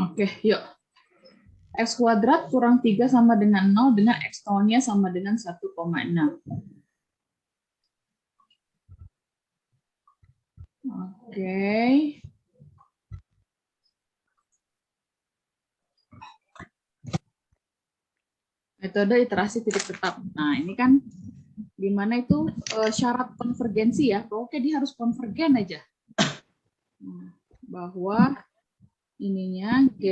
Oke, yuk. X kuadrat kurang 3 sama dengan 0 dengan X nolnya sama dengan 1,6. Oke. Metode iterasi titik tetap. Nah, ini kan di mana itu syarat konvergensi ya. Oke, dia harus konvergen aja. Nah, bahwa ininya G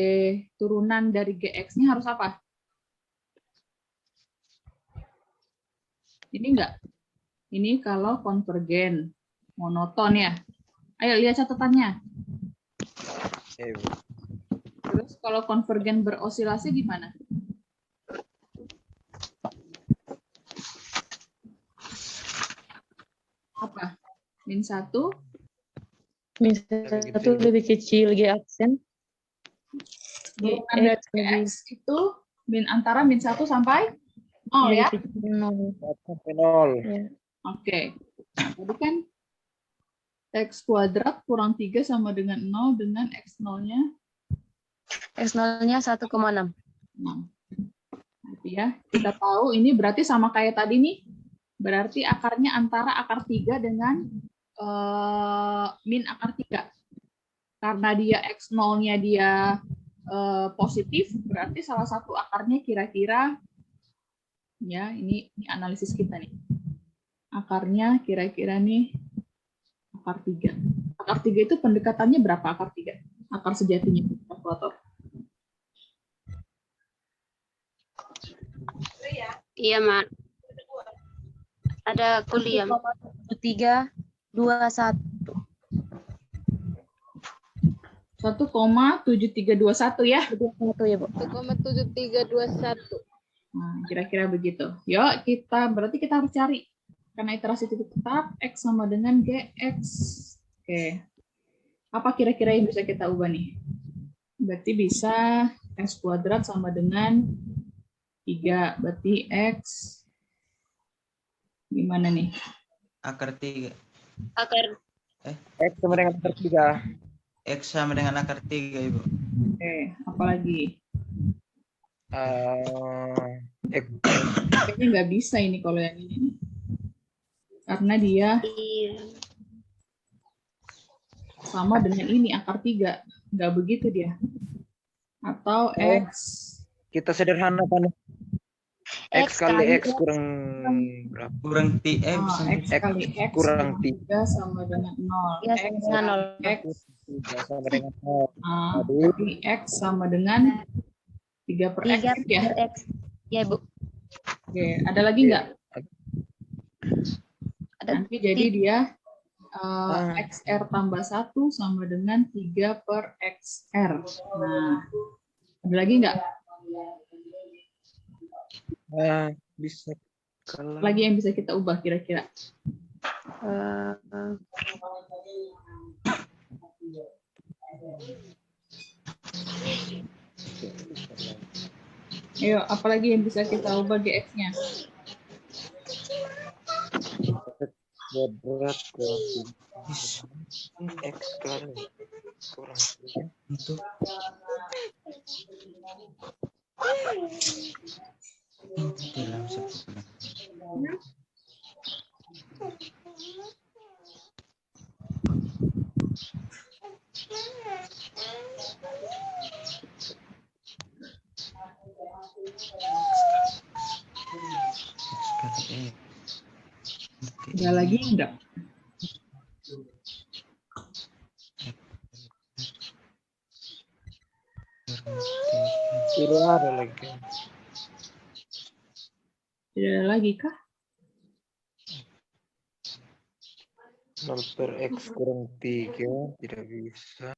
turunan dari GX-nya harus apa? Ini enggak? Ini kalau konvergen, monoton ya. Ayo lihat catatannya. Terus kalau konvergen berosilasi gimana? Apa? Min 1? Min 1 lebih kecil G aksen. Turunan dari GX itu antara min 1 sampai 0 ya? Sampai 0. Ya. Oke. Nah, tadi kan X kuadrat kurang 3 sama dengan 0 dengan X nolnya X0-nya 1,6. 6. Gitu ya. Kita tahu ini berarti sama kayak tadi nih. Berarti akarnya antara akar 3 dengan min akar 3. Karena dia X nolnya dia positif, berarti salah satu akarnya kira-kira, ya ini analisis kita nih. Akarnya kira-kira nih akar 3. Akar 3 itu pendekatannya berapa akar 3? Akar sejatinya, kalkulator. Iya, Mak. Ada kuliah. 3, 21. 1,7321 ya. 21 ya, Bu. 1,7321. Nah, kira-kira begitu. Yuk, berarti kita harus cari. Karena iterasi titik tetap, X sama dengan GX. Oke. Apa kira-kira yang bisa kita ubah nih? Berarti bisa X kuadrat sama dengan 3. Berarti X gimana nih? Akar 3. X sama dengan akar 3. X sama dengan akar 3, Ibu. Oke, apalagi? X. Kayaknya nggak bisa ini kalau yang ini. Karena dia sama dengan ini, akar 3. Nggak begitu dia. Atau X. Kita sederhanakan. X kali X kurang berapa? Kurang T. X kali X kurang 3 sama dengan 0. Ya, X sama X. 3 sama dengan 0. Jadi X sama dengan 3 per X 3 ya? per X. Ya, Bu. Oke, ada lagi nggak? Nanti jadi dia XR tambah 1 sama dengan 3 per XR. Nah, ada lagi nggak? Bisa. Kalau Lagi yang bisa kita ubah kira-kira? Ayo, apalagi yang bisa kita ubah GX-nya? kuadrat kurang X kali kurang 3. Untuk dalam sebulan. Ada lagi enggak? Tidak ada lagi. Tidak ada lagi kah? 0 per X kurang 3 tidak bisa.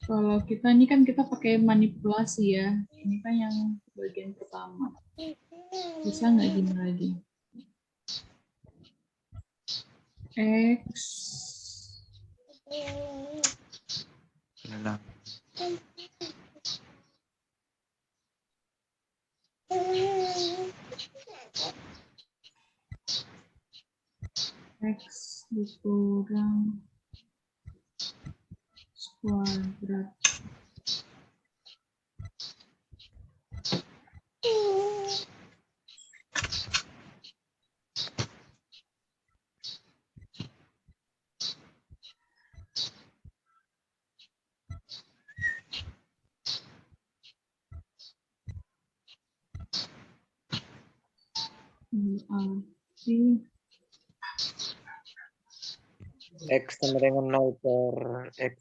Kalau kita ini kan kita pakai manipulasi ya. Ini kan yang bagian pertama. Bisa nggak gini lagi? X Hilang. X dikurang kuadrat. Berarti X sama dengan 0 per X.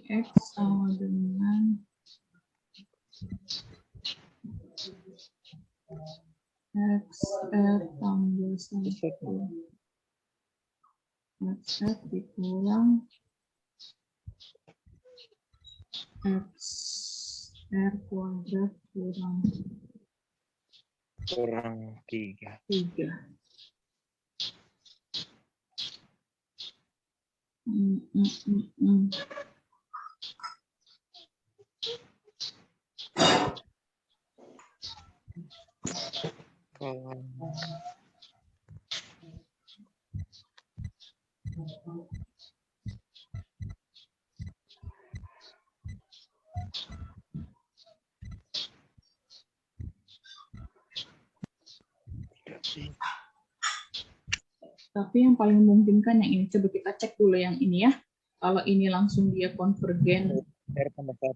X sama dengan XR tambah 1. XR dikurang XR kuadrat kurang Kurang 3. 3. Tapi yang paling memungkinkan yang ini. Coba kita cek dulu yang ini ya. Kalau ini langsung dia konvergen, R tambah 1.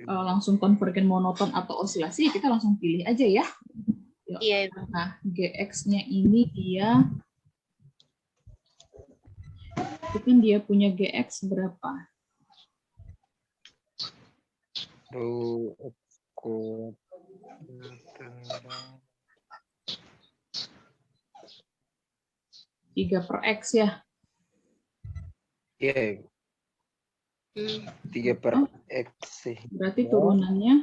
langsung konvergen monoton atau osilasi, kita langsung pilih aja ya. Yuk. Iya, Ibu. Nah, GX-nya ini dia, itu kan dia punya GX berapa? Duh, aku 3 per X ya. iya, Ibu. 3 per X sih. Berarti Ya. turunannya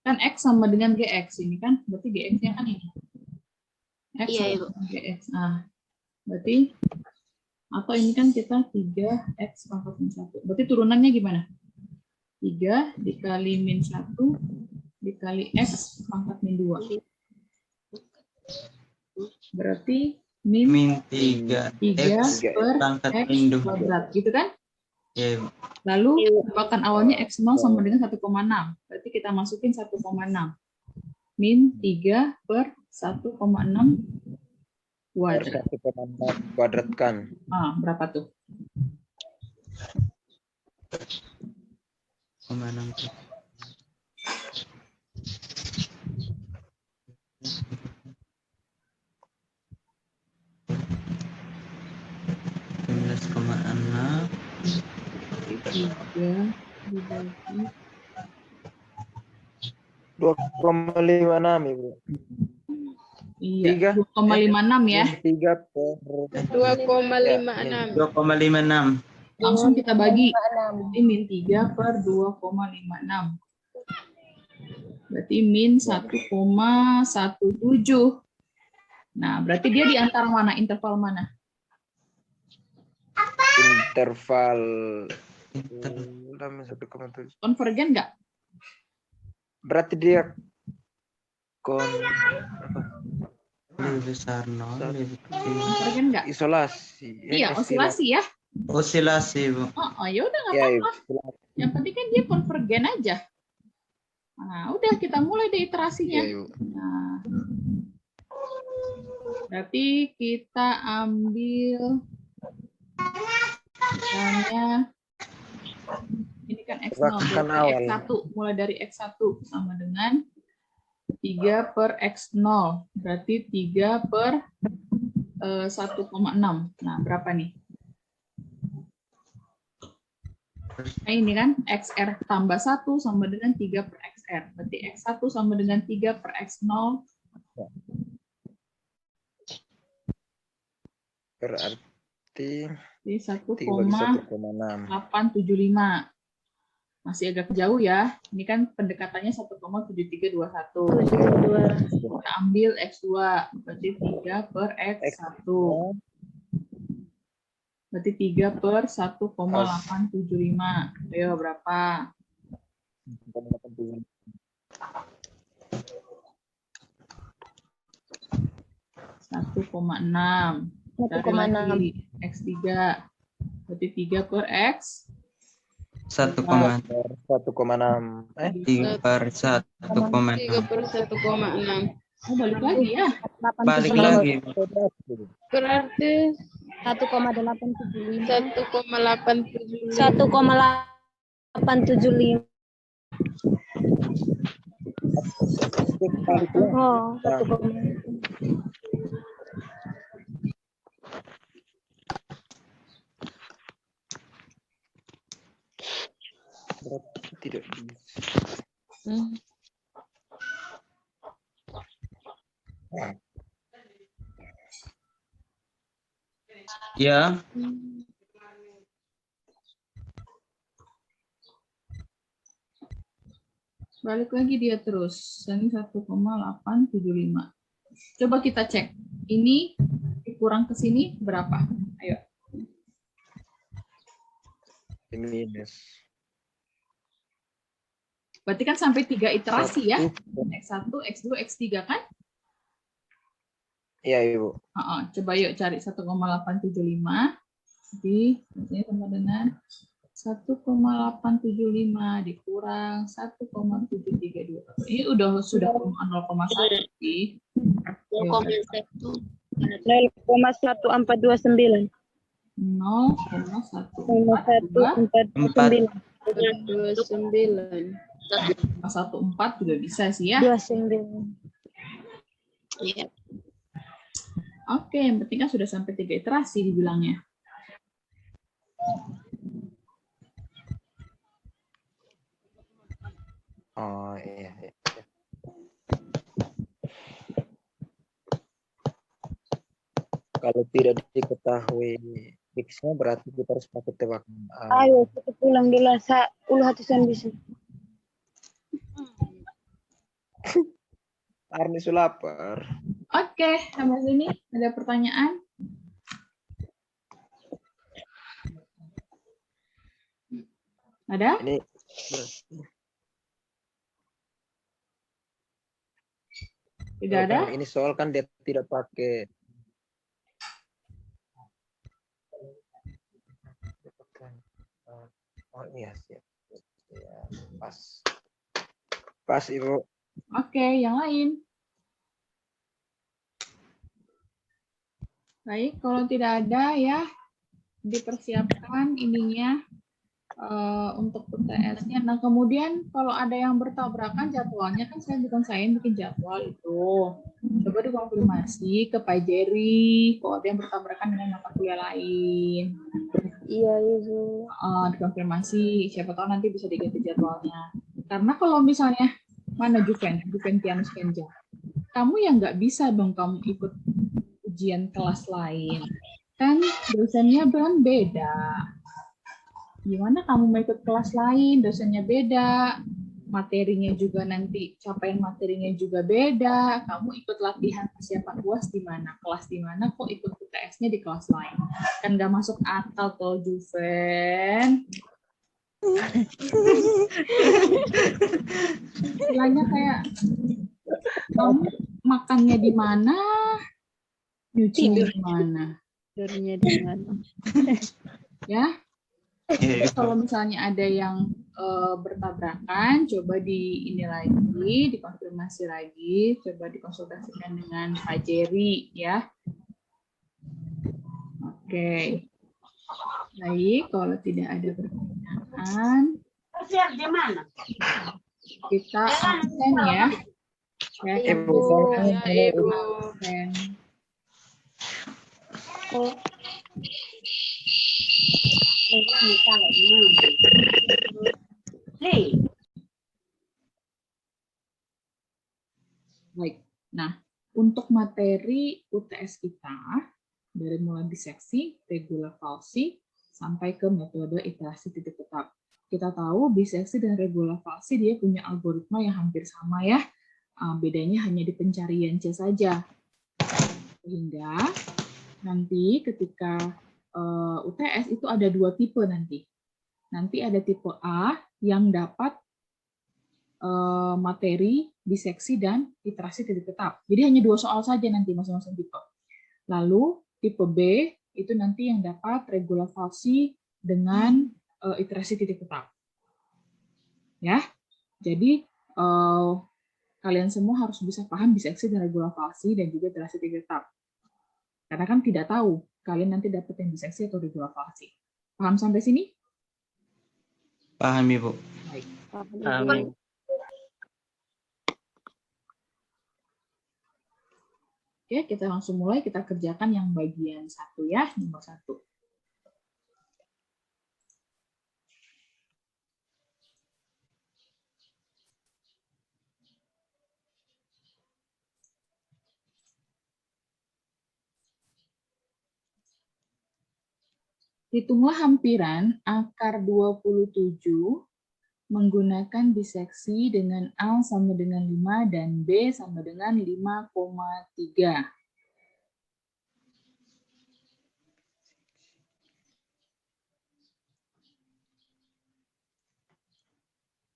kan X sama dengan GX ini kan, berarti GX-nya kan ini. X Iya, sama Ibu. dengan GX. Nah, berarti atau ini kan kita 3X pangkat min 1. Berarti turunannya gimana? 3 dikali min 1 dikali X pangkat min 2. Berarti min 3 3 X per pangkat X min 2. kuadrat. Gitu kan? Ya, Ibu. Lalu tebakan awalnya X0 sama dengan 1,6. Berarti kita masukin 1,6. Min 3 per 1,6 Per kuadrat. 1,6 kuadratkan. Ah, berapa tuh? 0,6. Minus 0,6. 3 dibagi 2,56, Ibu. iya 3. 2,56 ya. 3 per 2,56. 2,56. Langsung kita bagi. Berarti min 3 per 2,56. Berarti min 1,17. Nah, berarti dia di antara mana? Interval mana? interval Interval. 1,7. Konvergen nggak? Berarti dia Lebih besar 0, lebih kecil. Konvergen nggak? isolasi. Iya, osilasi ya. Osilasi, Bu. Oh, ya udah nggak Ya, apa-apa. Ibu. Yang penting kan dia konvergen aja. Nah, udah kita mulai deh Ya, iterasinya. Ibu. Nah, berarti kita ambil misalnya ini kan X0, Bahkan berarti awal. X1 mulai dari X1 sama dengan 3 per X0, berarti 3 per 1,6. Nah, berapa nih? Nah, ini kan XR tambah 1 sama dengan 3 per XR. Berarti X1 sama dengan 3 per X0. Berarti Jadi 3/1,6. 1,875. Masih agak jauh ya. Ini kan pendekatannya 1,7321. 72. Kita ambil X2. Berarti 3 per X1. Berarti 3 per 1,875. Ayo, berapa? 1,6. Cari 1,6. lagi. X3. Berarti 3 per X. 1,3 1,6. 3 per 1,6. 3 per 1,6. Oh, balik lagi ya. Balik lagi. Berarti 1,875. 1,875. 1,875. Oh, 1,8. Tidak bisa. Ya, Balik lagi dia terus. Ini 1,875. Coba kita cek. Ini dikurang ke sini berapa? Ayo. Minus. Berarti kan sampai 3 iterasi ya. 1. X1, X2, X3 kan? Iya, Ibu. Coba yuk cari 1,875. Jadi, ini sama dengan 1,875 dikurang 1,732. Ini sudah 0,1 sih. 0,1. 0,1429. 0,1429 29. 14 juga bisa sih ya. 29. Iya. Oke, yang penting kan sudah sampai 3 iterasi dibilangnya. Oh, iya. Kalau tidak diketahui X-nya berarti kita harus pakai tebakan. Ayo, kita pulang dulu. Ulu hatusan bisa. Arni lapar. Oke, sampai sini ada pertanyaan? Ada? Ini Tidak ada? Ini soal kan dia tidak pakai. Oh iya, siap. Ya, pas. Pas, Ibu. Oke, yang lain? Baik, kalau tidak ada ya, dipersiapkan ininya untuk UTS-nya. Nah, kemudian kalau ada yang bertabrakan jadwalnya, kan bukan saya yang bikin jadwal itu. Coba dikonfirmasi ke Pak Jerry, kalau ada yang bertabrakan dengan mata kuliah lain. Iya, Ibu. Dikonfirmasi, siapa tahu nanti bisa diganti jadwalnya. Karena kalau misalnya, mana Juventianus Kenja, kamu yang nggak bisa dong kamu ikut ujian kelas lain. Kan dosennya kan beda. Gimana kamu mau ikut kelas lain, dosennya beda, materinya juga nanti, capaian materinya juga beda, kamu ikut latihan persiapan UAS di mana, kelas di mana, kok ikut UTS-nya di kelas lain. Kan nggak masuk akal toh, Juven. Istilahnya kayak, kamu makannya di mana, nyucinya di mana. Tidurnya di mana? Ya, kalau misalnya ada yang bertabrakan, coba ini lagi, dikonfirmasi lagi, coba dikonsultasikan dengan Pak Jerry ya. Oke. Baik, kalau tidak ada pertanyaan, kita absen ya. Ya, Ibu. absen. Baik. Nah, untuk materi UTS kita dari mulai biseksi, regula falsi, sampai ke metode iterasi titik tetap. Kita tahu biseksi dan regula falsi dia punya algoritma yang hampir sama ya. Bedanya hanya di pencarian C saja. Sehingga nanti ketika UTS itu ada 2 tipe nanti. Nanti ada tipe A yang dapat materi, biseksi, dan iterasi titik tetap. Jadi hanya 2 soal saja nanti masing-masing tipe. Lalu tipe B itu nanti yang dapat regulasi dengan iterasi titik tetap. Ya, jadi kalian semua harus bisa paham biseksi dan regulasi dan juga iterasi titik tetap. Karena kan tidak tahu kalian nanti dapat yang biseksi atau regulasi. Paham sampai sini? Paham, Ibu. Baik. Amin. Oke, kita langsung mulai. Kita kerjakan yang bagian 1 ya, nomor 1. Hitunglah hampiran akar 27 menggunakan biseksi dengan A sama dengan 5 dan B sama dengan 5,3.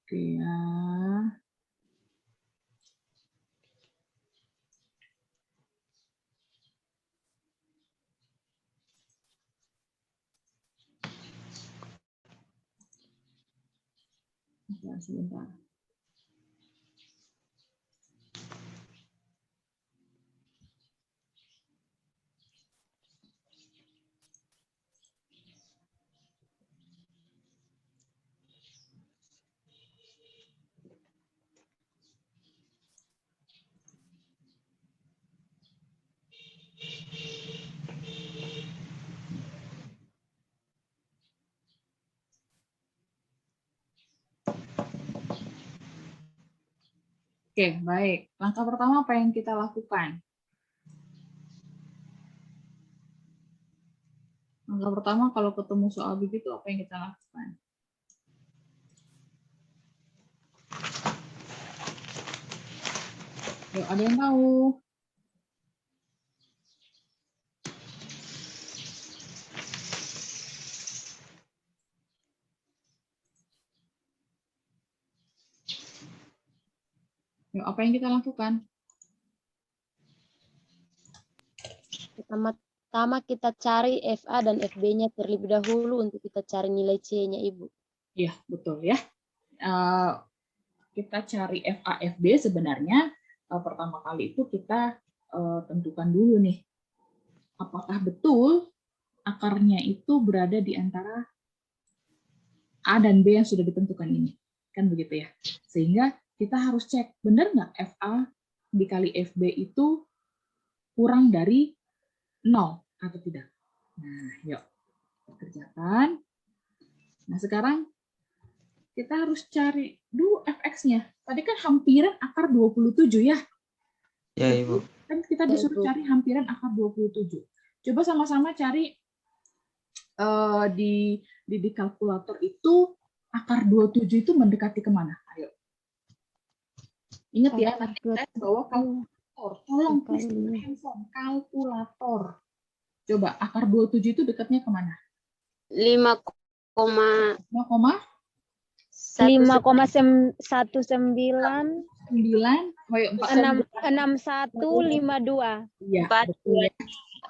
Oke ya. Sebentar. Oke, baik. Langkah pertama apa yang kita lakukan? Langkah pertama kalau ketemu soal begitu apa yang kita lakukan? Yuk, ada yang tahu? Yuk, apa yang kita lakukan? Pertama kita cari FA dan FB-nya terlebih dahulu untuk kita cari nilai C-nya, Ibu. Iya, betul ya. Kita cari FA, FB sebenarnya pertama kali itu kita tentukan dulu nih. Apakah betul akarnya itu berada di antara A dan B yang sudah ditentukan ini. Kan begitu ya. Sehingga kita harus cek, benar nggak FA dikali FB itu kurang dari 0 atau tidak. Nah, yuk kita kerjakan. Nah, sekarang kita harus cari dulu fx-nya. Tadi kan hampiran akar 27 ya. Ya, Ibu. Kan kita disuruh cari hampiran akar 27. Coba sama-sama cari di kalkulator itu akar 27 itu mendekati kemana? Ayo. Ingat ya, nanti kita bawa kalkulator. Tolong please handphone, kalkulator. Coba akar 27 itu dekatnya kemana? 5,19. 5,19 6152. Iya, betul ya.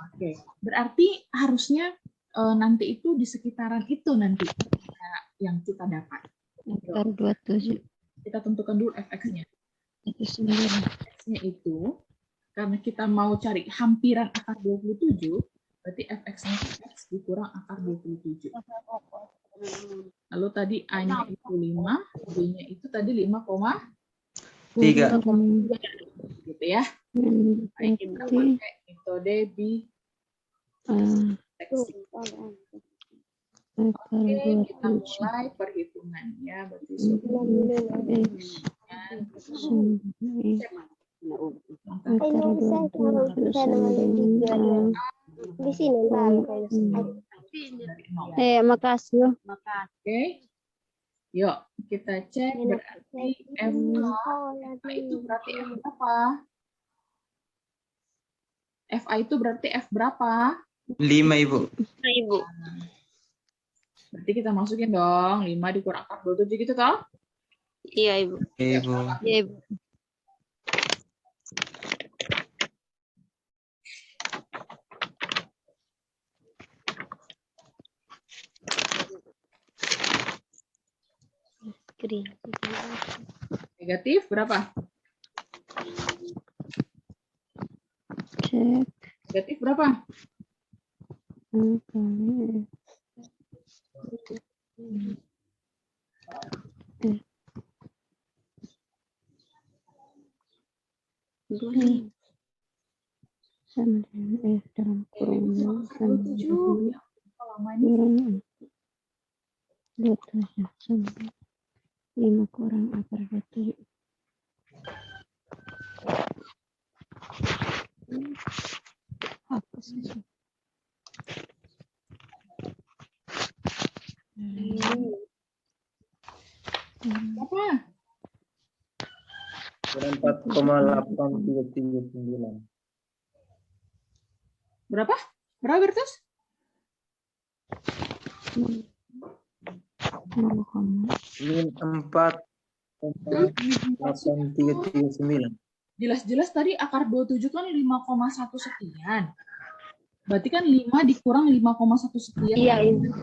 Oke. Berarti harusnya nanti itu di sekitaran itu nanti yang kita dapat. Akar 27. Kita tentukan dulu fx-nya. 9. Fx-nya itu, karena kita mau cari hampiran akar 27, berarti fx-nya x dikurang akar 27. Lalu tadi A-nya itu 5, B-nya itu tadi 5,3. 3. Gitu ya. Baik, kita pakai metode biseksi. Oke, kita mulai perhitungannya. Berarti Di sini Makasih. Oke. Yuk, kita cek berarti FA itu berarti F berapa? FA itu berarti F berapa? 5 Ibu. Nah, Ibu. Berarti kita masukin dong 5 dikurang akar 27 gitu toh? Iya, Ibu. Ibu. Iya, Ibu. Negatif berapa? Cek. Negatif berapa? Sama dengan F dalam kurung Akar 27. Ya, lama ini. kurang 27 sama 5 kurang akar 27. Apa sih? Apa? 4,8339. Berapa? Berapa Bertus? 0, Min 4,8339. Jelas-jelas tadi akar 27 kan 5,1 sekian. Berarti kan 5 dikurang 5,1 sekian. Iya, Ibu.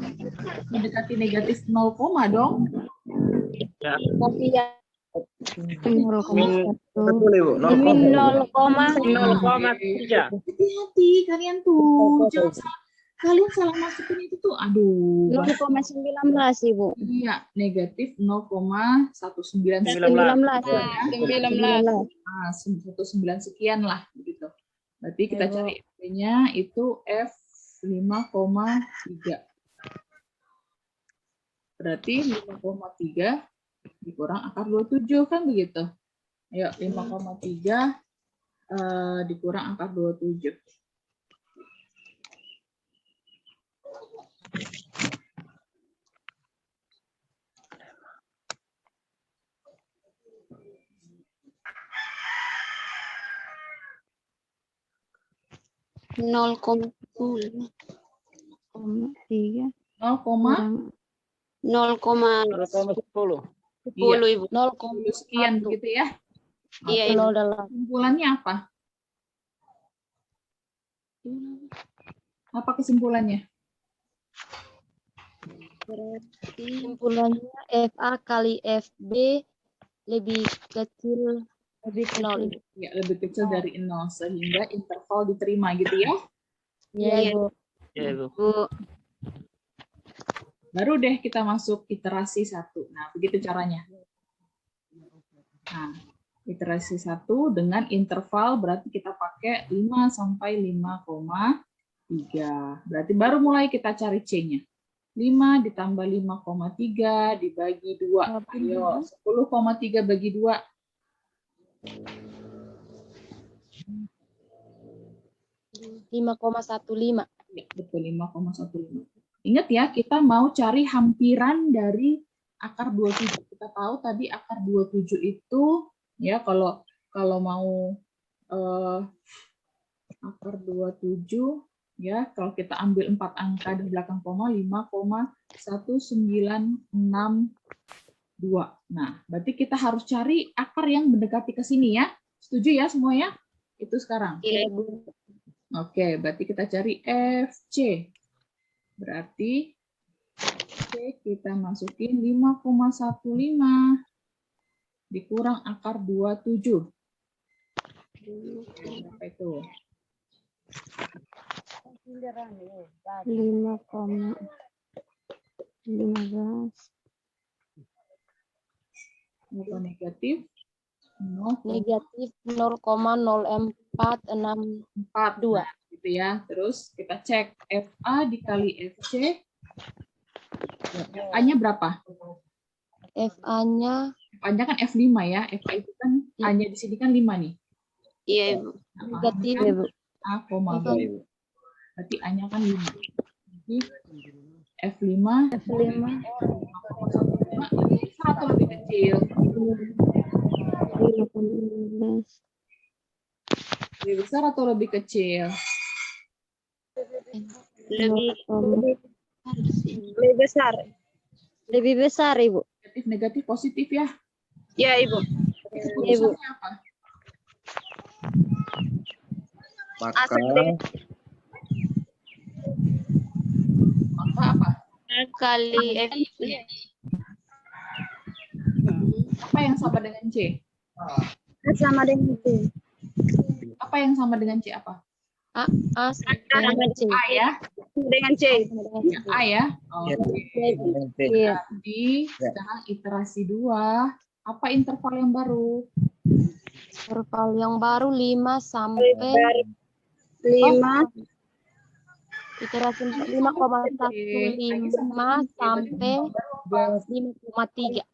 Mendekati negatif 0, dong. Tapi ya 0,1. Betul Ibu. min 0,3. Hati-hati kalian tuh. Jangan salah. Kalian salah masukin itu tuh. Aduh. 0,19 Ibu. Iya, negatif 0,19 19. Nah, 19 sekian lah begitu. Berarti kita cari F-nya itu F5,3. Berarti 5,3 dikurang akar 27 kan begitu. Ayo 5,3 dikurang akar 27. Nol koma 3 0, kurang 0,10 Ibu. 0,1 sekian begitu ya. Iya, Ibu. 0 dalam. Kesimpulannya apa? Apa kesimpulannya? Kesimpulannya FA kali FB lebih kecil dari 0. Ya, lebih kecil dari 0 sehingga interval diterima gitu ya. Iya, Ibu. Ya Ibu. Baru deh kita masuk iterasi 1. Nah, begitu caranya. Nah, iterasi 1 dengan interval berarti kita pakai 5 sampai 5,3. Berarti baru mulai kita cari C-nya. 5 ditambah 5,3 dibagi 2. Ayo, 10,3 bagi 2. 5,15. Ya, betul, 5,15. Ingat ya, kita mau cari hampiran dari akar 27. Kita tahu tadi akar 27 itu, ya kalau mau akar 27, ya kalau kita ambil 4 angka di belakang koma, 5,1962. Nah, berarti kita harus cari akar yang mendekati ke sini ya. Setuju ya semua ya? Itu sekarang. Iya, Ibu. Oke, berarti kita cari FC. Berarti C kita masukin 5,15 dikurang akar 27. Berapa itu? 5,15. Atau negatif? Negatif 0,0462. 4. Gitu ya. Terus kita cek FA dikali FC. FA-nya berapa? FA-nya FA-nya kan F5 ya. FA itu kan A-nya di sini kan 5 nih. Iya, Ibu. Nah, negatif kan Ibu. A, Ibu. berarti A-nya kan 5. Jadi F5 satu lebih kecil. 5,15. Lebih besar atau lebih kecil? Lebih Lebih besar. Lebih besar, Ibu. Negatif, negatif, positif ya. ya Ibu. Keputusannya apa? Maka Maka apa? Kali F. Apa yang sama dengan C? Sama dengan C. Apa yang sama dengan C apa? A sama dengan C. A ya? Dengan C. Sama dengan C. A ya? Oke. Iya. Jadi sekarang iterasi 2. Apa interval yang baru? Interval yang baru 5 sampai 5. iterasi 5,15 sampai 5,3.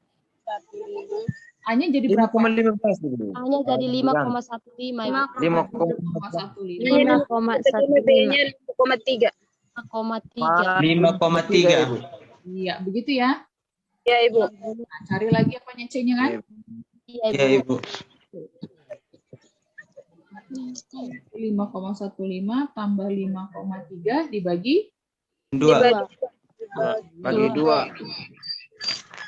A-nya jadi berapa? 5,15 dulu. Hanya jadi 5,15, Ibu. 5,15. 5,3. 5,3. 5,3. Ibu. Iya, begitu ya. Ya Ibu. Nah, cari lagi apanya C-nya kan? Iya, Ya, Ibu. Ibu. 5,15 tambah 5,3 dibagi 2. Bagi 2.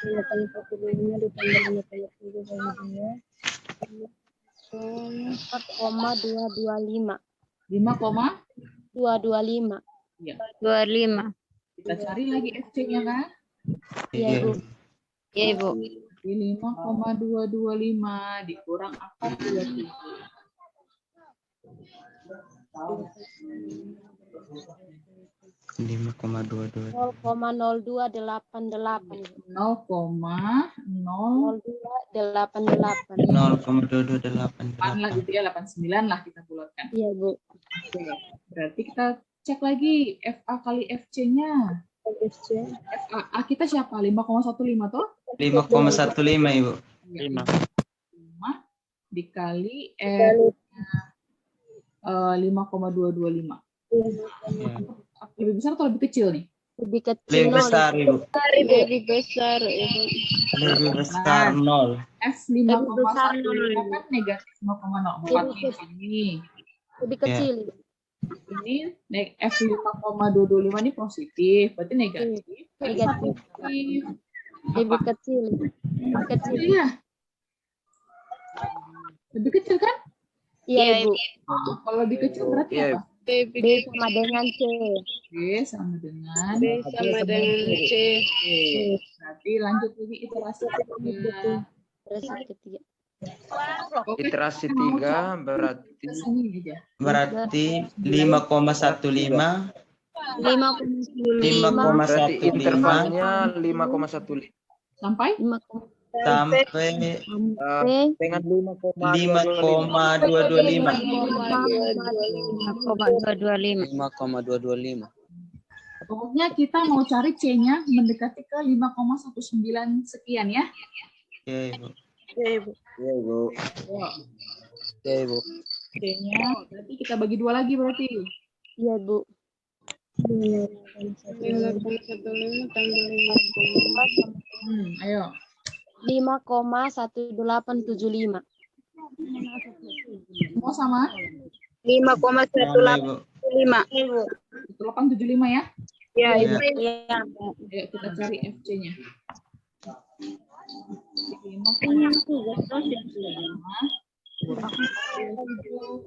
4,225. 5,225. Iya. 25. Kita cari lagi FC-nya kan? Iya, Iya. Ibu. Ya Ibu. Di 5,225 dikurang akar 27. 5,22. 0,0288. 0,088 0,2288. lah gitu ya, 89 lah kita bulatkan. Iya, Bu. Oke. Berarti kita cek lagi FA kali FC-nya. FA kita siapa? 5,15 tuh? 5,15, Ibu. 5. 5 dikali F-nya 5,225. Ya. Lebih besar atau lebih kecil nih? Lebih kecil. Lebih besar, Ibu. Lebih besar Ibu. Lebih besar 0. F besar 5,15 kan negatif 0,04 di sini. Lebih kecil. Ini F 5,225 ini positif, berarti negatif. Negatif. Positif. Lebih kecil. Lebih kecil. Iya. Lebih kecil kan? Iya, Ibu. Kalau lebih kecil berarti Iya, apa? B sama dengan C. B sama dengan Sama dengan C. Oke. Berarti lanjut lagi iterasi ketiga. Terus ketiga. Oke, Iterasi kita mau 3 cari berarti ke sini aja. Berarti 5,15. 5,15 berarti 5,15 intervalnya 5,15 Sampai sampai dengan 5,225. 5,225. pokoknya kita mau cari C-nya mendekati ke 5,19 sekian ya. Ya, Ibu. Ya, Ibu. Ya, Ibu. C-nya berarti kita bagi 2 lagi berarti. Iya, Bu. 5,15 tambah 5,5. Ayo. 5,1875. Mau sama? 5,185. Ibu. 875 ya. Ya Ya. Ibu. Ayo kita cari FC-nya. 5,185 kurang 7.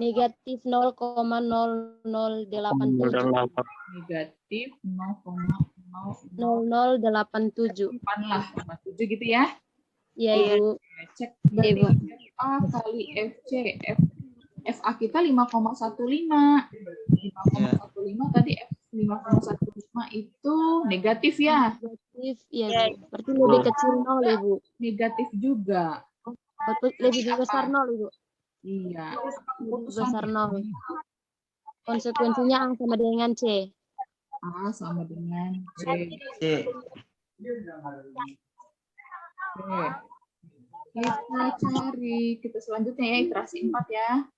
Negatif 0,0087. Negatif 0,087 0087. lah, 87 gitu ya. Iya, Ibu. Cek berarti FA kali FC. FA kita 5,15. 5,15 tadi F 5,15 itu negatif ya. Negatif, iya, Bu. Berarti lebih kecil 0, Ibu. Negatif juga. Lebih besar 0, Ibu. Iya. Lebih besar 0. Konsekuensinya A sama dengan C. A sama dengan C. C. Oke. Kita cari. Kita selanjutnya ya, iterasi 4 ya.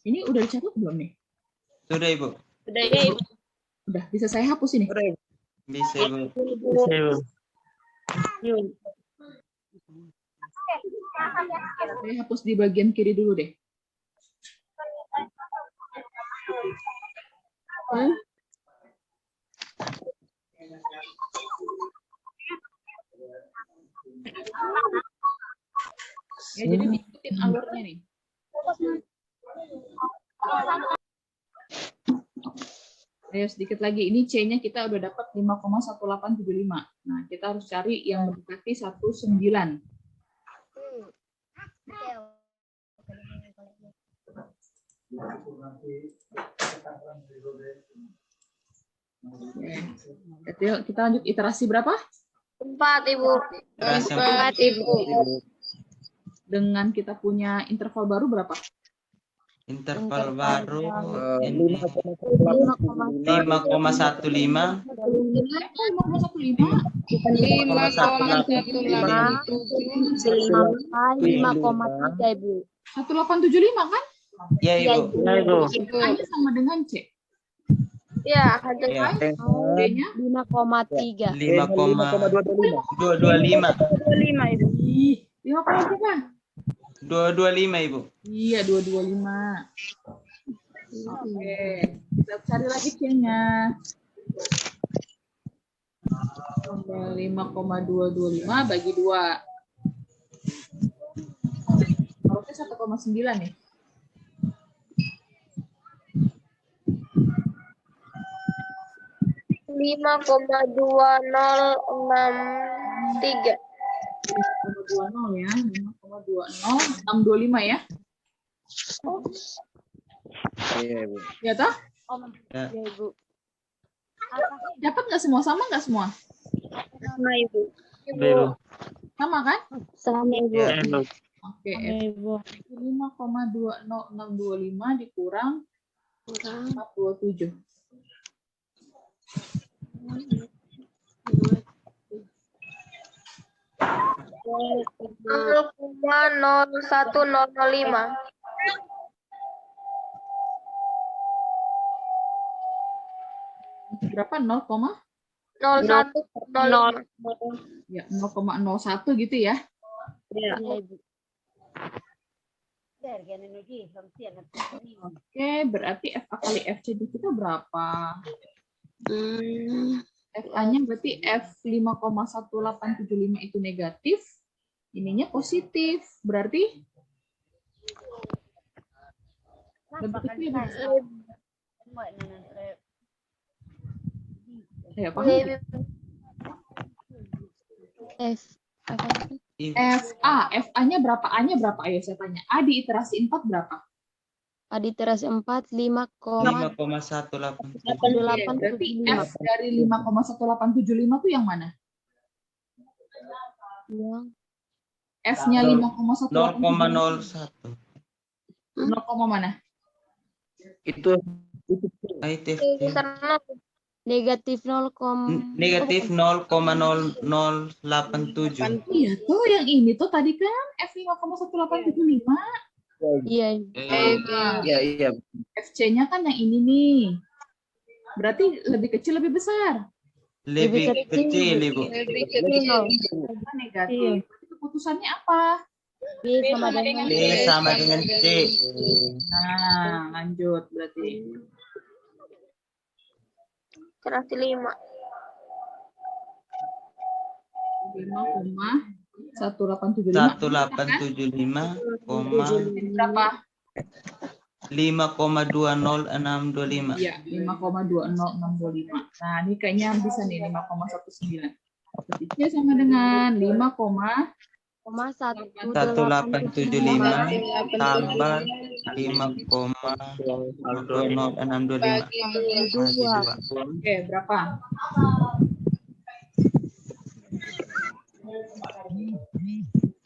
Ini udah dicatat belum nih? Sudah, Ibu. Sudah ya Ibu. Udah, bisa saya hapus ini? Bisa Ibu. Bisa, Ibu. Saya hapus di bagian kiri dulu deh. Ya, jadi diikutin alurnya nih. Ayo sedikit lagi, ini C-nya kita udah dapat 5,1875. Nah, kita harus cari yang mendekati 19. Oke. Kita lanjut iterasi berapa? 4, Ibu. Terasa 4, Ibu. Dengan kita punya interval baru berapa? interval baru ini 5,15. 5,15. 5,185. 5,3 Ibu. 1875 kan? Ya Ibu. Ya, Ibu. Hanya sama dengan C. Ya, ada Ya. B-nya 5,3. 5,225. 25, Ibu. 5 berapa? 225 Ibu. Iya, 225. Oke, kita cari lagi C-nya. 5,225 bagi 2. Harusnya 1,9 nih. Lima 5,2063. 5,20 ya. 5,20 625 ya. Iya, Ibu. Ya toh? Ya. Ya, Ibu. Dapat nggak semua? Sama nggak semua? Sama, Ibu. Ibu. Sama kan? Sama Ibu. Ya. Ya, Ibu. Oke, Sama Ibu. 5,20625 dikurang 427. Nol koma 01005. Berapa? 0, 0105. ya 0,01 gitu ya. Ya, Ibu. Oke, berarti FA kali FC di kita berapa? FA-nya berarti F 5,1875 itu negatif, ininya positif. Berarti lebih kecil lebih besar. Ya, paham nggak? F. Apa sih? FA, FA-nya berapa? A-nya berapa? Ayo saya tanya. A di iterasi 4 berapa? Aditerasi 4, 5,187. Oke, berarti F dari 5,1875 itu yang mana? Yang F-nya 5,1875. 0,01. 0, mana? Itu ITF. negatif 0, Negatif 0,0087. Iya tuh, yang ini tuh tadi kan F 5,1875. iya. Iya. FC-nya kan yang ini nih. Berarti lebih kecil, lebih besar. Lebih Lebih kecil Ibu. Lebih kecil. Karena negatif. Berarti keputusannya apa? B sama dengan B sama dengan C. Nah, lanjut berarti. Iterasi 5. 5,1875. 1875, Berapa? 5,20625. Iya, 5,20625. Nah, ini kayaknya bisa nih 5,19. Berarti sama dengan 1875 tambah 5,20625. Masih 2. Oke, berapa?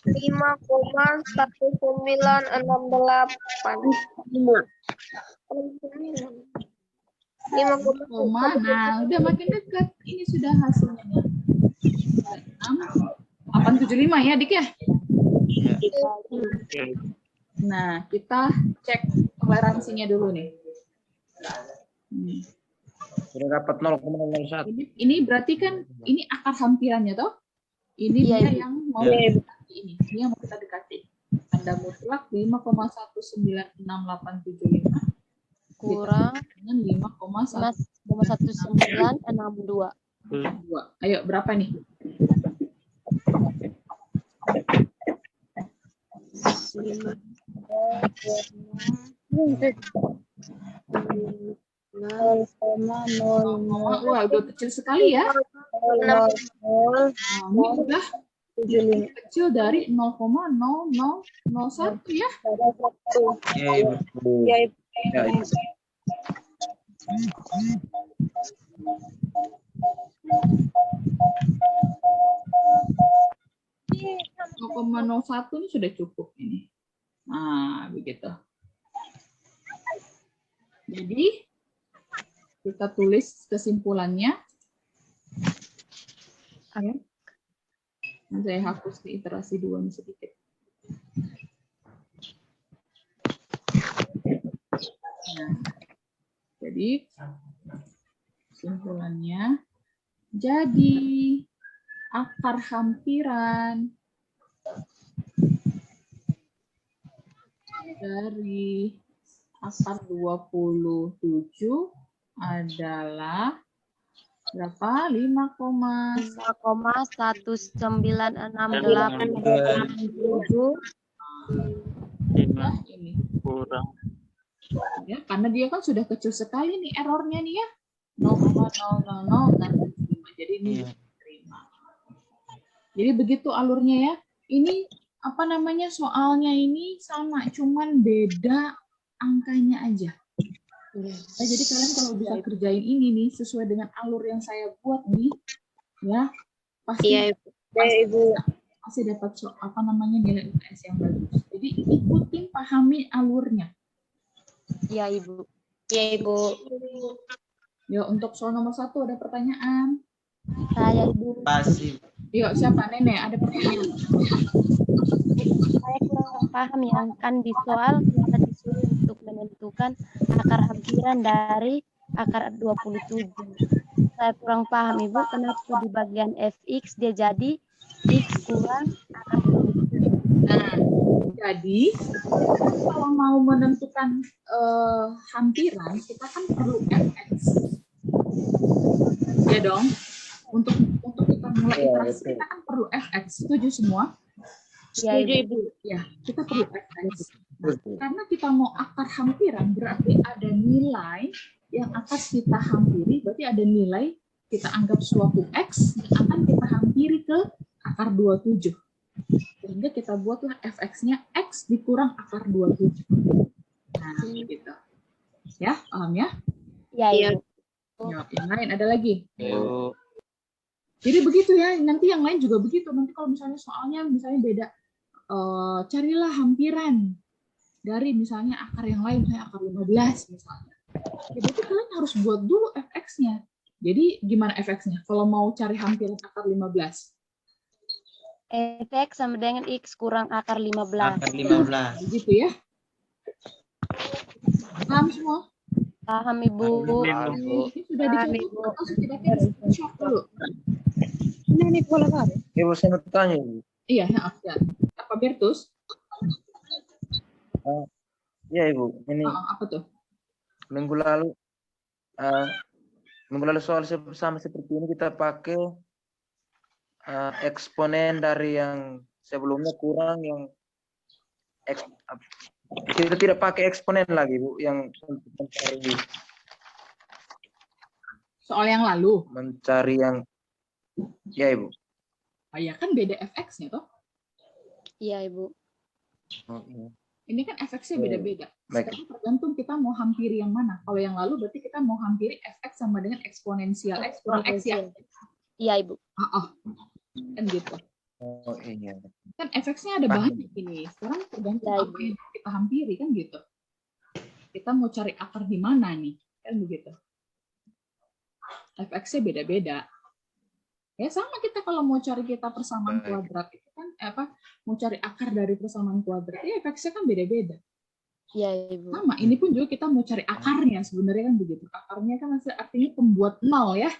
5,1968. Nah, udah makin dekat. Ini sudah hasilnya. 875 ya, Dik ya? Ya. Nah, kita cek toleransinya dulu nih. Sudah dapat 0,01. Ini berarti kan ini akar hampirannya toh? Ini Iya, dia Ibu. yang mau Iya. kita dekati ini. Ini yang mau kita dekati. Tanda mutlak 5,19685 Kurang dengan 5,1. 5,1962. Ayo berapa nih? Wah, udah kecil sekali ya. Nah, ini udah kecil dari 0,0001 ya. Ya, Ibu. Ya, Ibu. 0,01 ini sudah cukup ini. Nah, begitu. Jadi kita tulis kesimpulannya. Ya. Nah, saya hapus di iterasi 2 ini sedikit. Nah, jadi kesimpulannya, jadi akar hampiran dari akar 27 adalah berapa? 5,1968 5 ini. kurang. Ya, karena dia kan sudah kecil sekali nih errornya nih ya. 0,000 jadi ini Iya. diterima. Jadi begitu alurnya ya. Ini apa namanya soalnya ini sama, cuman beda angkanya aja. Nah, jadi kalian kalau bisa kerjain ini nih sesuai dengan alur yang saya buat nih, ya pasti Iya, Ibu. pasti dapat apa namanya nilai UTS yang bagus. Jadi ikutin, pahami alurnya. Iya, Ibu. Iya, Ibu. Ya, untuk soal nomor 1 ada pertanyaan. Saya, Ibu. Pasif. Yuk, siapa? Nenek, ada pertanyaan. Saya kurang paham ya, kan di soal kita disuruh untuk menentukan akar hampiran dari akar 27. Saya kurang paham, Ibu, kenapa di bagian fx dia jadi x kurang akar 27. Nah, jadi kalau mau menentukan hampiran, kita kan perlu fx. Ya dong. Untuk kita mulai iterasi, kita kan perlu fx. Setuju semua? Iya, Ibu. Ya, kita perlu fx. Nah, karena kita mau akar hampiran, berarti ada nilai yang akan kita hampiri, berarti ada nilai kita anggap suatu x yang akan kita hampiri ke akar 27. Sehingga kita buatlah fx-nya x dikurang akar 27. Nah, gitu. Ya, paham ya? Iya, Ibu. Ya, yang lain ada lagi? Ibu. Jadi begitu ya, nanti yang lain juga begitu. Nanti kalau misalnya soalnya misalnya beda, carilah hampiran dari misalnya akar yang lain, misalnya akar 15 misalnya. Ya, berarti kalian harus buat dulu fx-nya. Jadi gimana fx-nya? Kalau mau cari hampiran akar 15? Fx sama dengan x kurang akar 15. Akar 15. Begitu ya? Paham semua? Paham, Ibu. Ini sudah dicoba atau setidaknya di-screenshot dulu? Ibu, saya mau tanya, Ibu. Iya, ya. Apa Bertus? Iya, Ibu. Ini Apa tuh? minggu lalu soal sama seperti ini kita pakai eksponen dari yang sebelumnya kurang, yang kita tidak pakai eksponen lagi, Bu, yang untuk mencari Soal yang lalu. yang ya, Ibu. Oh ya, kan beda fx-nya toh. Iya, Ibu. Oh, iya. Ini kan fx-nya beda-beda. Baik. Sekarang tergantung kita mau hampiri yang mana. Kalau yang lalu berarti kita mau hampiri fx sama dengan eksponensial x kurang x ya. Iya, Ibu. Kan gitu. Oh, iya. Kan fx-nya ada banyak ini. Sekarang tergantung Ya, apa yang kita hampiri kan gitu. Kita mau cari akar di mana nih? Kan begitu. Fx-nya beda-beda. Ya sama kita kalau mau cari kita persamaan kuadrat itu kan mau cari akar dari persamaan kuadrat, ya fx-nya kan beda-beda. Iya, Ibu. Sama, ini pun juga kita mau cari akarnya sebenarnya kan begitu. Akarnya kan artinya pembuat nol ya.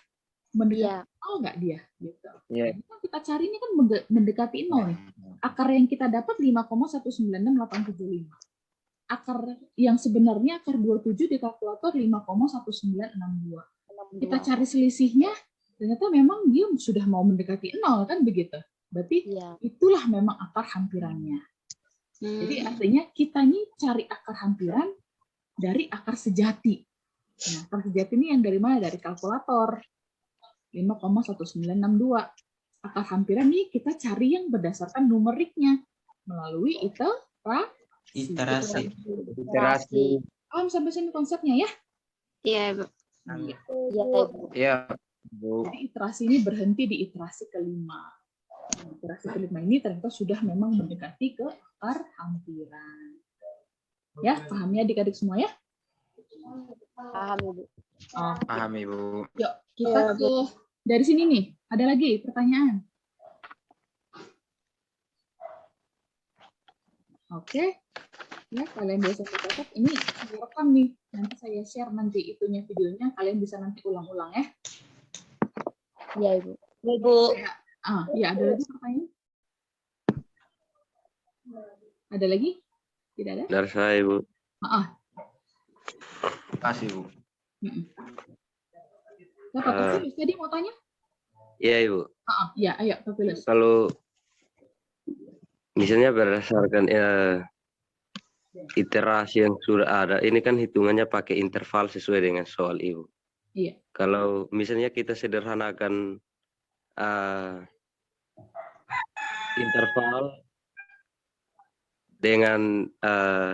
Mendekati Iya. nol nggak dia? Gitu. Iya. Nah, yang kita cari ini kan mendekati nol nih. Akar yang kita dapat 5,196,875. Akar yang sebenarnya akar 27 di kalkulator 5,1962. Kita cari selisihnya, ternyata memang dia sudah mau mendekati nol kan begitu. Berarti Iya. itulah memang akar hampirannya. Jadi artinya kita nih cari akar hampiran dari akar sejati. Nah, akar sejati ini yang dari mana? Dari kalkulator. 5,1962. Akar hampiran nih kita cari yang berdasarkan numeriknya melalui Iterasi. Iterasi. Paham sampai sini konsepnya ya? Iya, Ibu. Iya, Ibu. Iya, Bu. Jadi iterasi ini berhenti di iterasi kelima. Nah, iterasi kelima ini ternyata sudah memang mendekati ke akar hampiran. Ya, paham ya adik-adik semua ya? Paham, Ibu. Oh, Paham, Ibu. yuk kita ke dari sini nih. Ada lagi pertanyaan? Oke. Ya, kalian biasa catat. Ini saya rekam nih. Nanti saya share nanti itunya videonya. Kalian bisa nanti ulang-ulang ya. Iya, Ibu. Ibu. Ya, ada lagi pertanyaan? Ada lagi? Tidak ada? Dari saya, Ibu. Terima kasih, Bu. Ya, Pak Topilus tadi mau tanya? Iya, Ibu. Ya, ayo Topilus. Kalau misalnya berdasarkan iterasi yang sudah ada, ini kan hitungannya pakai interval sesuai dengan soal, Ibu. Iya. Kalau misalnya kita sederhanakan interval dengan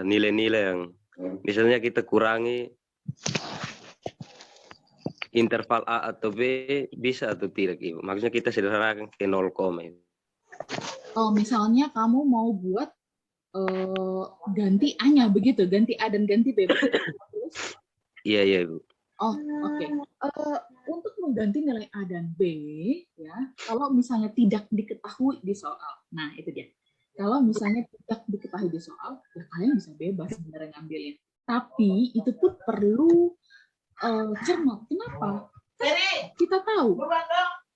nilai-nilai yang misalnya kita kurangi interval A atau B, bisa atau tidak, Ibu? Maksudnya kita sederhanakan ke 0, Ibu. Oh, misalnya kamu mau buat ganti A-nya begitu, ganti A dan ganti B. Iya, Ibu. Oh, oke. Untuk mengganti nilai A dan B, ya, kalau misalnya tidak diketahui di soal, nah itu dia. Kalau misalnya tidak diketahui di soal, ya kalian bisa bebas sebenarnya ngambilin. Tapi itu pun perlu cermat. Kenapa? Kita tahu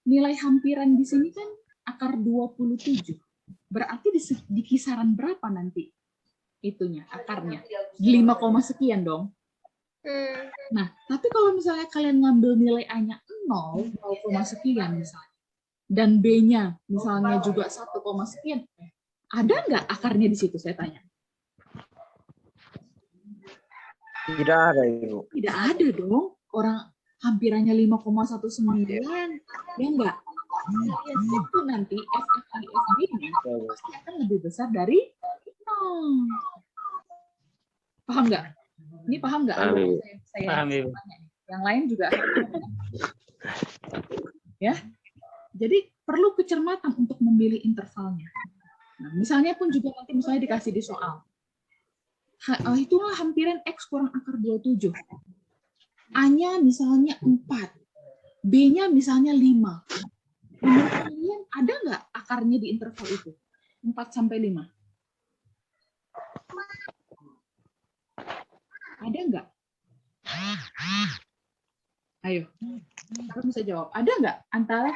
nilai hampiran di sini kan akar 27. Berarti di kisaran berapa nanti itunya, akarnya? 5, sekian dong. Nah, tapi kalau misalnya kalian ngambil nilai A-nya 0, 0, sekian misalnya, dan B-nya misalnya juga 1, sekian, ada nggak akarnya di situ, saya tanya? Tidak ada, Ibu. Tidak ada dong. Orang hampirannya 5,19, ya enggak? Itu nanti FFISB-nya pasti akan lebih besar dari 0. Paham nggak? Ini paham nggak? Paham, Ibu. Saya Paham, Ibu. tanya nih. Yang lain juga. Ya. Jadi perlu kecermatan untuk memilih intervalnya. Nah, misalnya pun juga nanti misalnya dikasih di soal. Itulah hampiran X kurang akar 27. A-nya misalnya 4. B-nya misalnya 5. Menurut kalian ada nggak akarnya di interval itu? 4 sampai 5. Ada nggak? Ayo, kalian bisa jawab. Ada nggak antara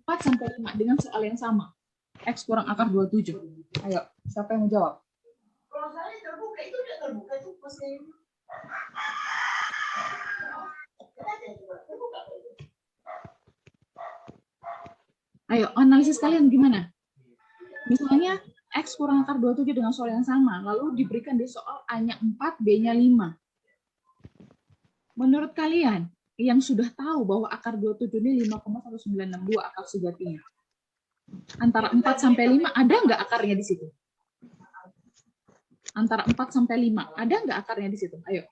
4 sampai 5 dengan soal yang sama? X kurang akar 27. Ayo, siapa yang mau jawab? Ayo, analisis kalian gimana? Misalnya, X kurang akar 27 dengan soal yang sama, lalu diberikan di soal A-nya 4, B-nya 5. Menurut kalian, yang sudah tahu bahwa akar 27 ini 5,1962 akar sejatinya, antara 4 sampai 5, ada nggak akarnya di situ? Antara 4 sampai 5, ada nggak akarnya di situ? Ayo.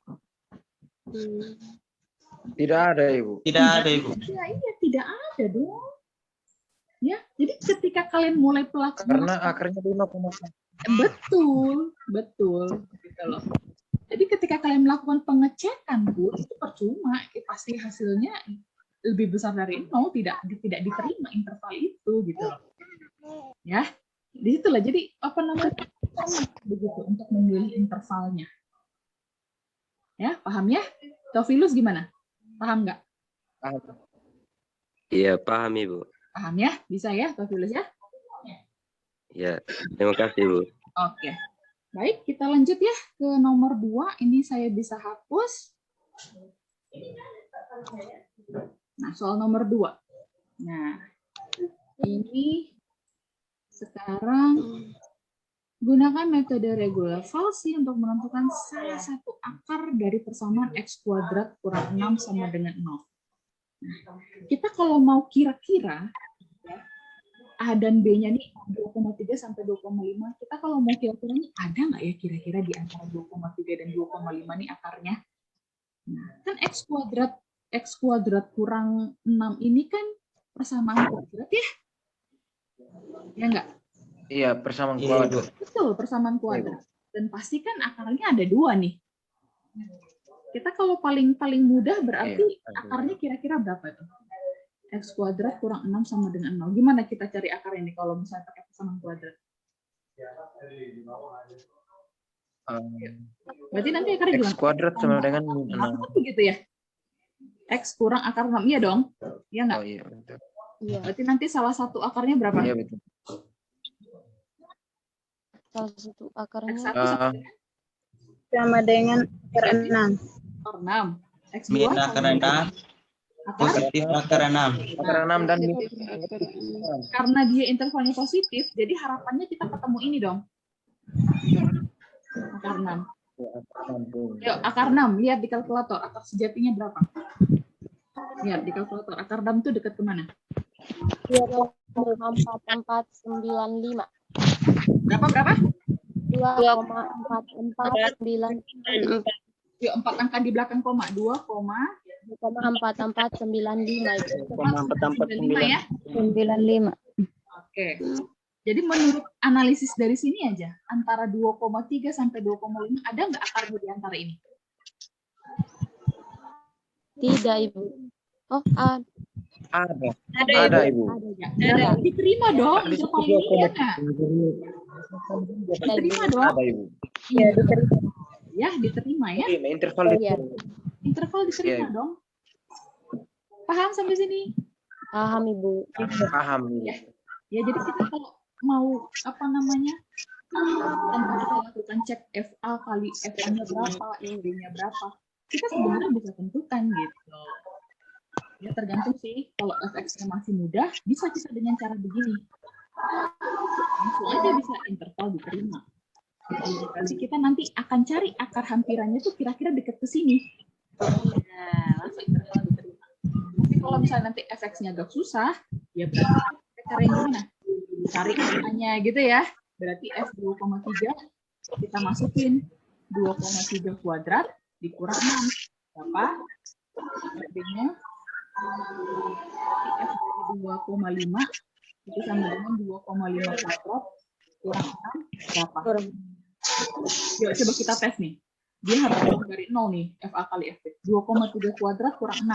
Tidak ada, Ibu. Tidak ada, Ibu. Ya, iya, tidak ada dong. Ya, jadi ketika kalian mulai pelaku Karena akarnya 5,1. betul gitu loh. Jadi ketika kalian melakukan pengecekan pun itu percuma, pasti hasilnya lebih besar dari 0, tidak diterima interval itu gitu loh. Ya, di situlah. Jadi apa namanya, begitu untuk memilih intervalnya. Ya, paham ya? Taufilus gimana? Paham nggak? Iya, paham Ibu. Paham ya? Bisa ya, Taufilus ya? Ya, terima kasih Bu. Oke. Baik, kita lanjut ya ke nomor 2. Ini saya bisa hapus. Nah, soal nomor 2. Nah, ini sekarang gunakan metode regular falsi untuk menentukan salah satu akar dari persamaan X kuadrat kurang 6 sama dengan 0. Nah, kita kalau mau kira-kira, ya, A dan B-nya nih 2,3 sampai 2,5. Kita kalau mau kira-kira nih ada nggak ya kira-kira di antara 2,3 dan 2,5 nih akarnya? Nah, kan X kuadrat kurang 6 ini kan persamaan kuadrat ya? Ya nggak? Iya, persamaan Iya, kuadrat. Betul, persamaan kuadrat. Dan pasti kan akarnya ada 2 nih. Kita kalau paling mudah berarti akarnya kira-kira berapa tuh? X kuadrat kurang 6 sama dengan 0. Gimana kita cari akar ini kalau misalnya pakai persamaan kuadrat? Berarti nanti akarnya X gimana? kuadrat sama dengan min 6. Apa begitu ya? X kurang akar 6, iya dong? Iya nggak? Oh iya, betul. Iya. Berarti nanti salah satu akarnya berapa? Iya, betul. Salah satu X1 akarnya Sama dengan akar 6. akar 6. X2 Min sama akar dengan 6, positif akar 6. Akar 6 dan min. karena dia intervalnya positif, jadi harapannya kita ketemu ini dong. Akar 6. Yuk, akar 6, lihat di kalkulator. Akar sejatinya berapa? Lihat di kalkulator. Akar 6 itu dekat kemana? 2,4495. Berapa? 2,4495. Yuk, 4 angka di belakang koma. 2,4495 itu. 2,445 ya? 95. Oke. Jadi menurut analisis dari sini aja, antara 2,3 sampai 2,5, ada nggak akarnya di antara ini? Tidak, Ibu. Oh, ada. Ada, Ibu. Ya, berarti diterima dong. Interval ini ya nggak? Diterima dong. Ada, Ibu. Iya, ya, diterima ya. Terima, interval Iya. Interval diterima Iya. dong. Paham sampai sini? Paham, Ibu. paham. Ya, jadi kita kalau mau apa namanya tanpa kita lakukan cek FA kali FA-nya berapa, FB-nya berapa, kita sebenarnya bisa tentukan gitu. Ya tergantung sih, kalau FX-nya masih mudah, bisa kita dengan cara begini. Langsung aja bisa interval diterima. Jadi kita nanti akan cari akar hampirannya tuh kira-kira dekat ke sini. Nah, langsung interval diterima. Tapi kalau misalnya nanti FX-nya agak susah, ya berarti kita cari yang gimana? Cari angkanya gitu ya. Berarti F2,3 kita masukin 2,3 kuadrat dikurang 6. Berapa? F-nya F dari 2,5 itu sama dengan 2,5 kuadrat kurang 6 berapa? Yuk coba kita tes nih. Dia harus kurang dari 0 nih, FA kali FB. 2,3 kuadrat kurang 6.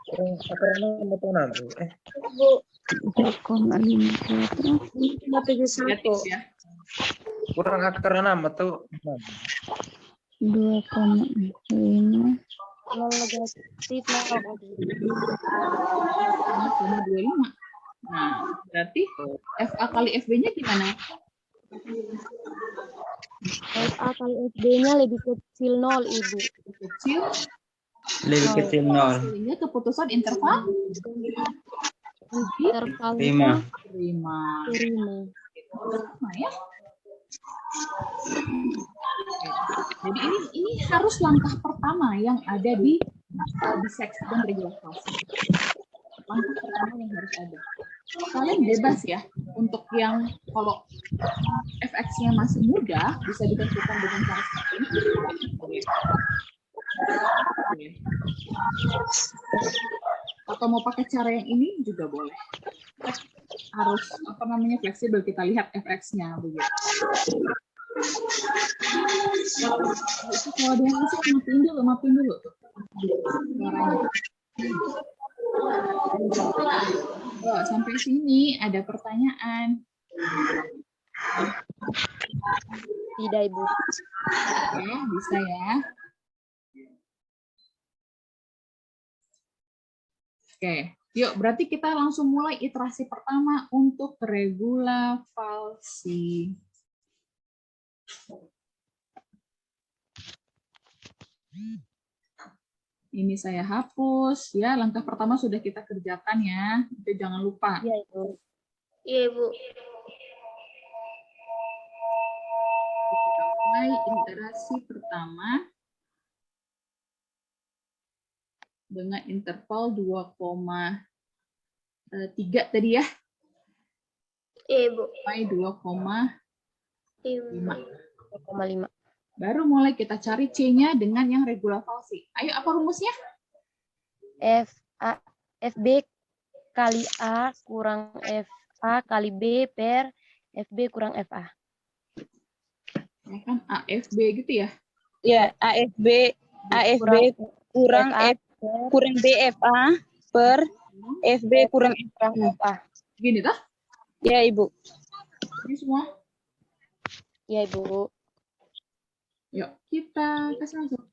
Akar 6 atau 6? 2,5 Lihat ya. Kurang akar 6 atau 6? 2,5 negatif 0,25. Nah, berarti FA kali FB-nya gimana? FA kali FB-nya lebih kecil 0, Ibu. Kecil, Lebih kecil 0. sehingga keputusan interval Intervalnya 5. terima. Nah, ya. Jadi ini harus langkah pertama yang ada di seksi dan regular falsi. Langkah pertama yang harus ada. Kalian bebas ya untuk yang kalau FX-nya masih mudah bisa ditentukan dengan cara seperti ini. Atau mau pakai cara yang ini juga boleh. Harus apa namanya fleksibel, kita lihat FX-nya begitu. Itu kalau ada yang masuk matiin dulu tuh suaranya. Oh, sampai sini ada pertanyaan? Tidak, Ibu. Oke, bisa ya. Oke, yuk berarti kita langsung mulai iterasi pertama untuk regula falsi. Ini saya hapus ya. Langkah pertama sudah kita kerjakan ya. Itu jangan lupa. Iya, Ibu. Iya, Ibu. Kita mulai iterasi pertama dengan interval 2,3 tadi ya, Iya, Ibu. sampai 2,5. 2,5. Baru mulai kita cari C-nya dengan yang regula falsi. Ayo, apa rumusnya? FB kali A kurang FA kali B per FB kurang FA. Ya kan, AFB gitu ya? Ya, AFB kurang FA kurang BFA per FB kurang FA. FA. Gini toh? Ya, Ibu. Ini semua. Iya, Ibu. Yuk, kita kasih langsung.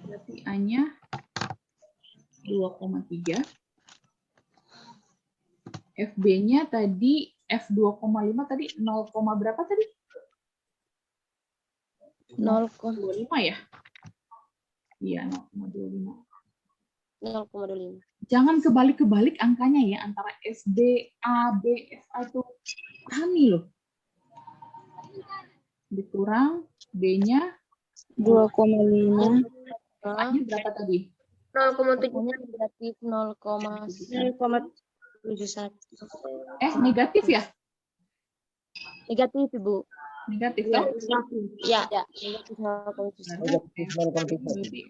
Berarti A-nya 2,3. FB-nya tadi F2,5 tadi 0, berapa tadi? 0,25 ya? Iya, 0,25. 0,25. Jangan kebalik-kebalik angkanya ya, antara SD, A, B, FA itu pahami loh. Dikurang B-nya 2,5 A-nya berapa tadi? 0,7. Negatif 0,71. Negatif ya? Negatif, Ibu. Negatif kan? Ya, negatif 0,71. Berarti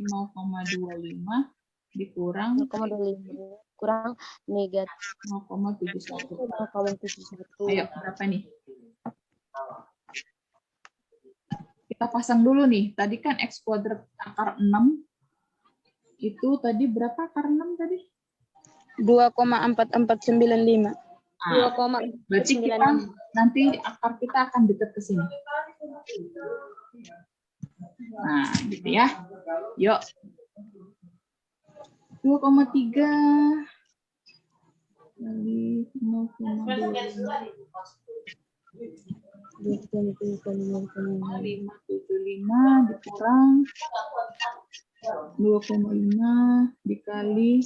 0,25 dikurang 0,25 kurang negatif 0,71. 0,71. Ayo, berapa nih? Kita pasang dulu nih. Tadi kan X kuadrat akar 6. Itu tadi berapa akar 6 tadi? 2,4495. Berarti kita nanti akar kita akan dekat ke sini. Nah, gitu ya. Yuk. 2,3 kali 0,25. 575 dikurang 2,5 dikali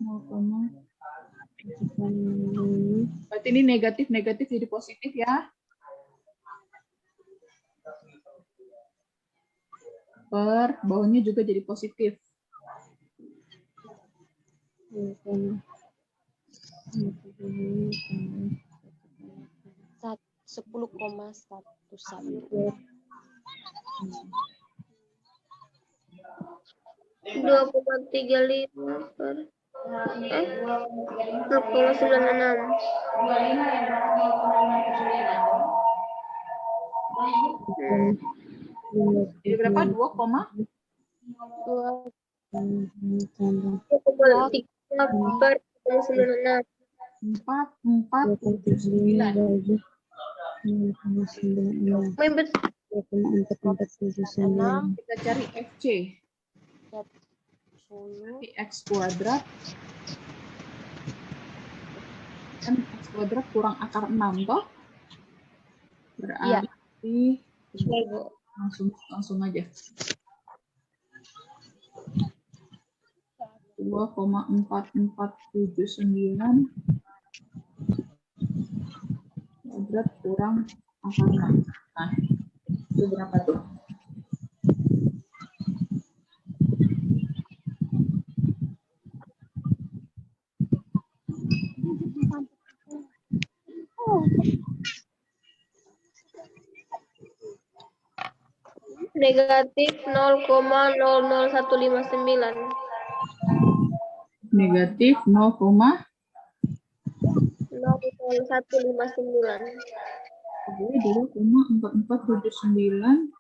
0, berarti ini negatif jadi positif ya. Per bawahnya juga jadi positif. 10,11. 2,35 per 0,96. Jadi berapa? 2,3 per 0,96. 4,479. Kita cari FC. Berarti X kuadrat. Kan X kuadrat kurang akar 6 toh? Berarti langsung aja. 2,4479 kuadrat kurang akar 6. Nah, itu berapa tuh? Negatif 0,00159. Negatif 0,0159. 2,4479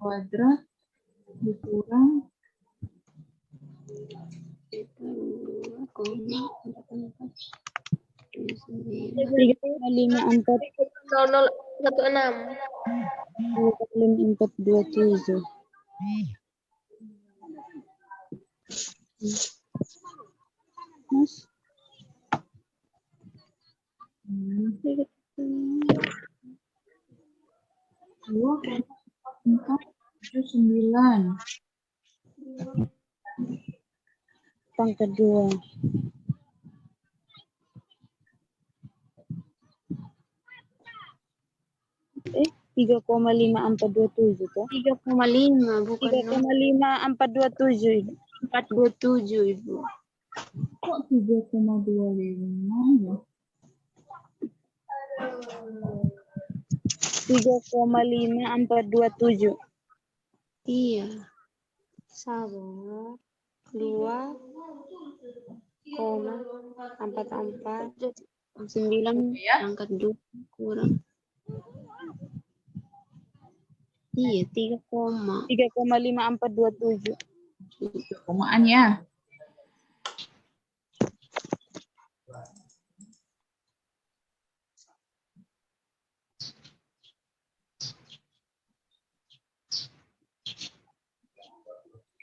kuadrat dikurang 3,54. 2,426. 2,427. Mas. Dua, 4,479. Pangkat 2. Eh, 3,5427 toh? 3,5 bukan 3,5427 Ibu. 427 Ibu. Kok 3,25 ya? 3,5427. Iya. Sabar. 2,44 Ya. pangkat 2 kurang. Iya, 3,5427. Komaannya.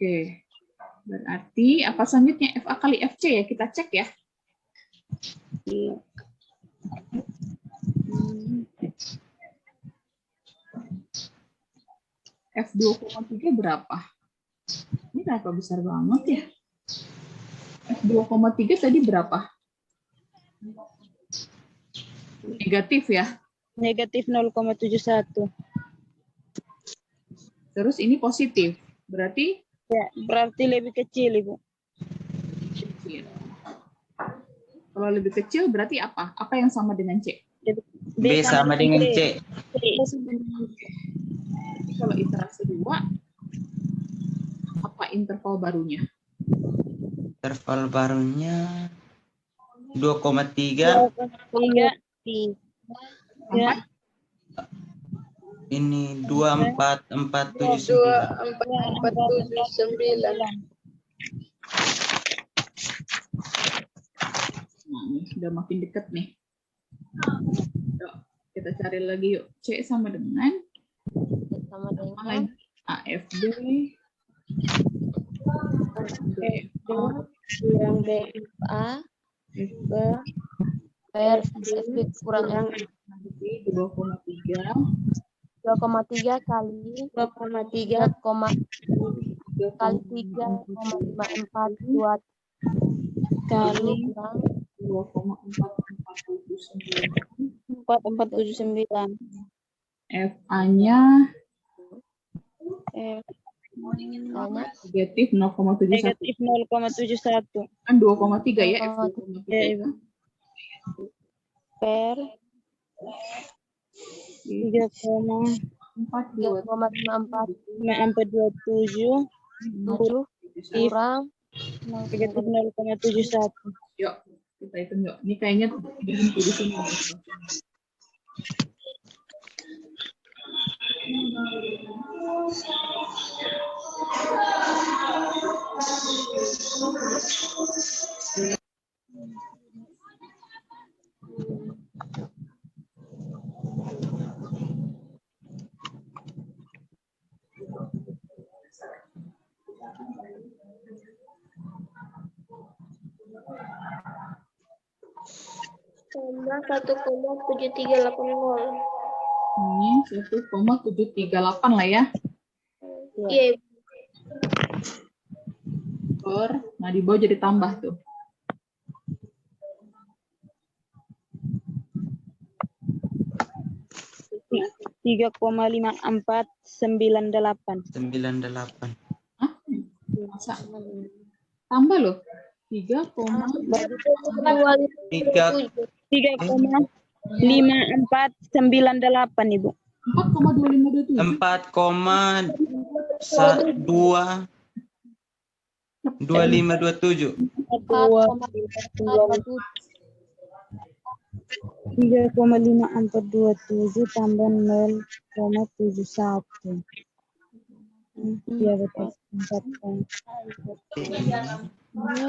Oke. Berarti apa selanjutnya? FA kali FC ya, kita cek ya. Iya. F2,3 berapa? Ini kenapa besar banget ya? F2,3 tadi berapa? Negatif ya. Negatif 0,71. Terus ini positif. Berarti Ya, berarti lebih kecil, Ibu. kecil. Kalau lebih kecil berarti apa? Apa yang sama dengan C? B sama dengan C. Jadi kalau interaksi 2, apa interval barunya? Interval barunya 2,3. 3. Ya. Ini 2,4,479. 2,479. Nah, ini sudah makin dekat nih. Yuk, kita cari lagi yuk. C sama dengan Sama dengan AFB kurang BFA FB per FB kurang F 2,3 2,3 kali 2,3 kali 3,542 Kali kurang 2,449. 4,479. FA-nya hanya negatif 0,71. Negatif 0,71. Kan 2,3 ya, F 2,3. Ya, Ibu. Per 3,5427 kurang negatif 0,71. Yuk, kita hitung yuk. Ini kayaknya berhenti di sini. tambah 1,7380. Ini 1,738 lah ya. Iya, Ibu. Per, nah di bawah jadi tambah tuh. Tiga 3,5498. 98. Hah? Masa? Tambah loh. 3, 3,5498 Ibu. 4,2527. 4,2527. 3,5427 tambah 0,71. Ya betul. 4.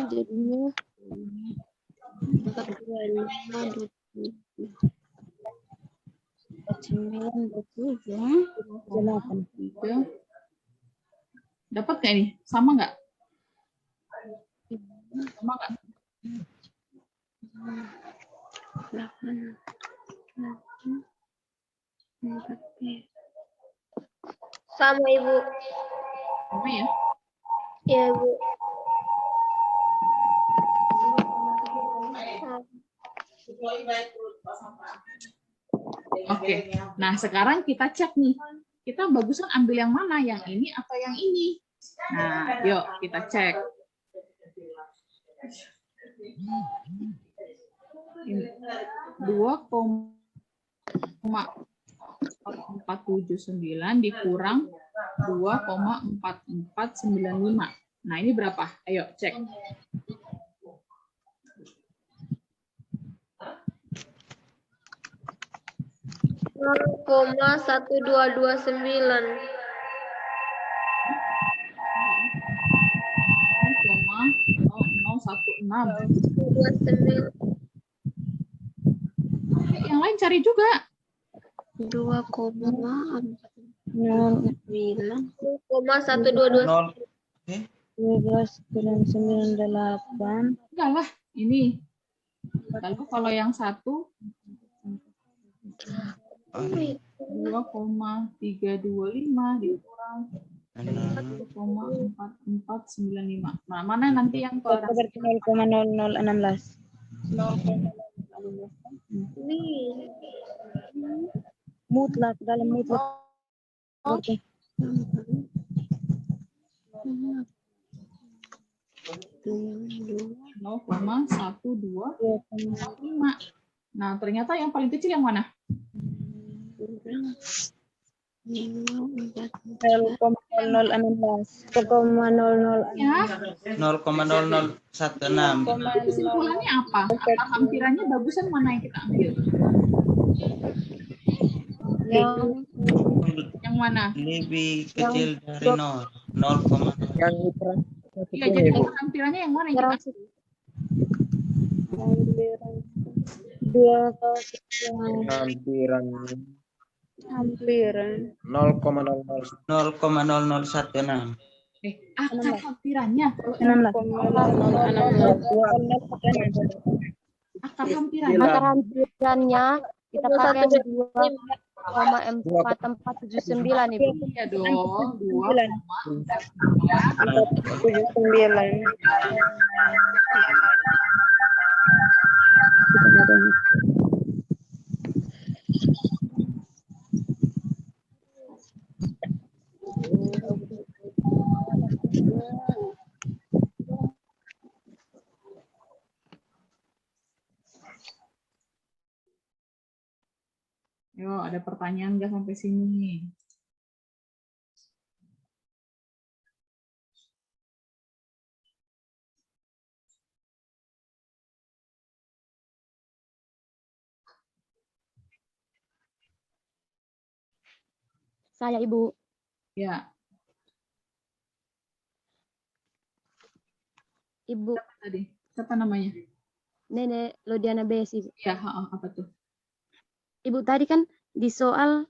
Jadinya 4,2527. 9,8. 3. Dapat nggak ini? Sama nggak? Sama nggak? 8. Sama Ibu. Sama ya? Ya Ibu. Oke. Nah, sekarang kita cek nih. Kita bagusan ambil yang mana? Yang ini atau yang ini? Nah, yuk kita cek. Ini 2,479 dikurang 2,4495. Nah, ini berapa? Ayo cek. Koma 1229. 0,0016. 29. Yang lain cari juga. 2,9. 0,1229. 12,998. Enggak lah, ini. Lalu kalau yang satu 2,325 dikurang 1,4495. Nah, mana nanti yang toleransi? Berarti 0,0016. Mutlak, dalam mutlak. Oke. 0,1205. Nah, ternyata yang paling kecil yang mana? 0,0016. 0,00. Ya, 0,0016. kesimpulannya apa? Akar hampirannya bagusan mana yang kita ambil? Yang mana? Lebih kecil dari 0. 0,0. Yang ukuran Iya, jadi akar hampirannya yang mana yang kita ambil? hampiran Hampiran. 0,00. 0,0016. Akar hampirannya. Akar hampirannya. Akar hampirannya kita pakai 2,4479 Ibu. Iya dong, 2,79. Yo, ada pertanyaan nggak sampai sini? Saya Ibu. Ya, Ibu tadi. Siapa namanya? Nenek Lodiana Bes Ibu. Ya, apa tuh? Ibu tadi kan di soal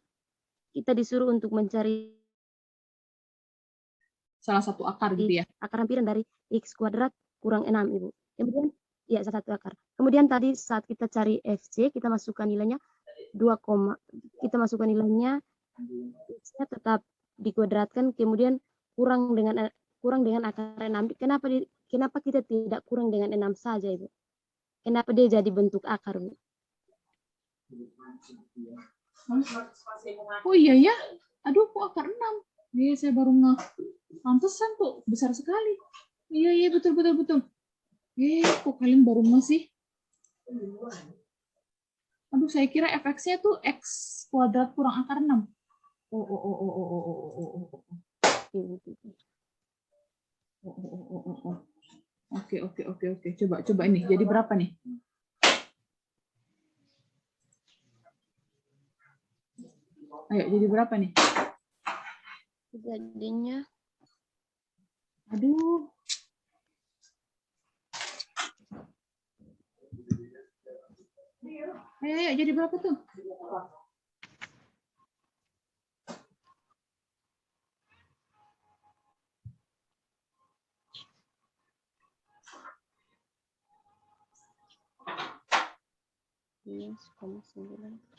kita disuruh untuk mencari Salah satu akar gitu ya? akar hampiran dari X kuadrat kurang 6 Ibu. Kemudian ya salah satu akar. Kemudian tadi saat kita cari FC kita masukkan nilainya 2, kita masukkan nilainya X-nya tetap dikuadratkan kemudian kurang dengan akar 6. Kenapa kita tidak kurang dengan 6 saja Ibu? Kenapa dia jadi bentuk akar Bu? Oh iya ya? Aduh, kok akar 6? Iya, saya baru nge. Pantesan tuh, besar sekali. Iya, betul. Kok kalian baru nge sih? Aduh, saya kira fx-nya tuh X kuadrat kurang akar 6. Oke. Coba ini. Jadi berapa nih? Ayo, jadi berapa nih? Jadinya Aduh. Ayo, jadi berapa tuh?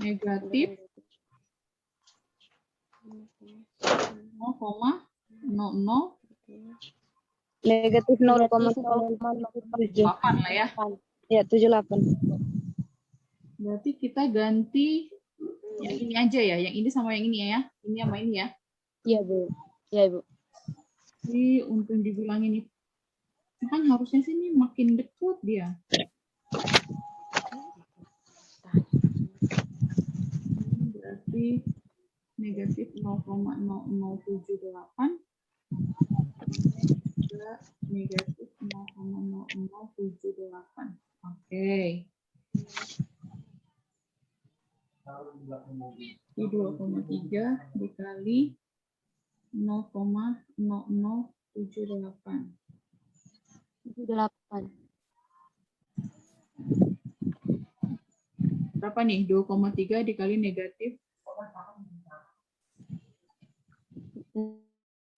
Negatif 0,00 Negatif 0,078 lah ya. ya 78. Berarti kita ganti yang ini aja ya, yang ini sama yang ini ya. Ini sama ini ya. Iya, Bu. Iya, Ibu. Jadi untuk dibilang ini kan harusnya sini makin dekat dia. Berarti negatif 0,0078 negatif 0,0078. Oke. Ini 2,3 dikali 0,0078. 78. Berapa nih? 2,3 dikali negatif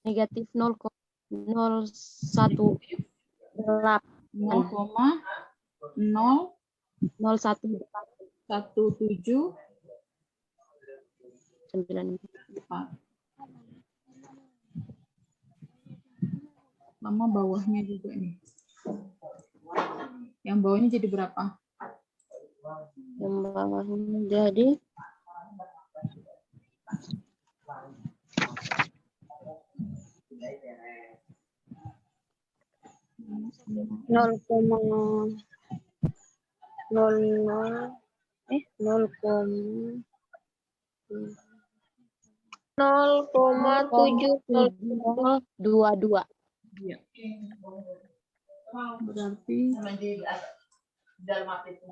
Negatif 0,018. 0,017 9. 4. Sama bawahnya juga nih. Yang bawahnya jadi berapa? Yang bawahnya jadi 0,722. Iya. Berarti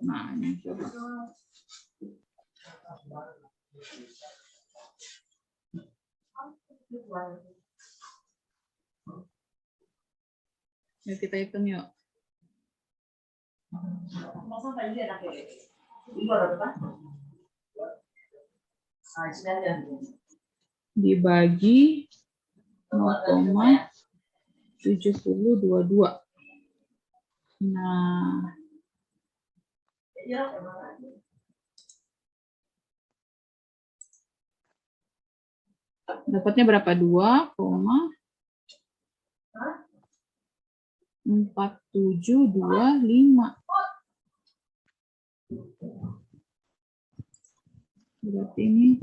nah ini coba. Yuk kita hitung yuk. Dibagi 0,7022. Nah, dapatnya berapa? 2,4725. Berarti ini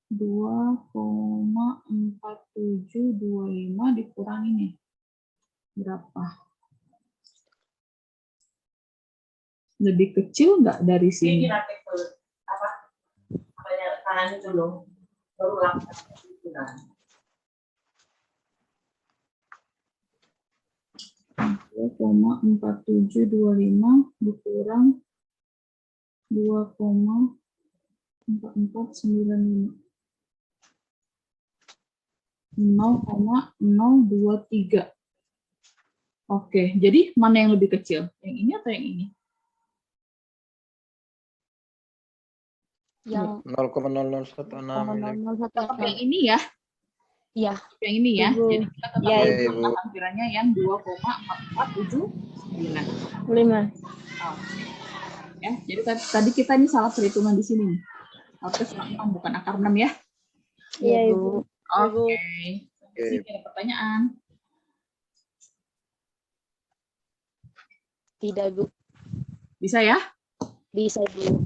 dua 2,4725 dikurangi nih berapa? Lebih kecil nggak dari sini? Dua 2,4725 dikurang 2,4495. 0,023. Oke, jadi mana yang lebih kecil? Yang ini atau yang ini? yang 0,0016 ini. 0,001. Tetap yang ini ya? Iya. Yang ini ya? Ibu. Jadi kita tetap Ya, Ibu. hampirannya yang 2,4479. 5. Ya, jadi tadi kita ini salah perhitungan di sini nih. Harusnya salah 6, bukan akar 6 ya? Iya, Ibu. Oke. Ini ada pertanyaan. Tidak, Bu. Bisa ya? Bisa, Bu.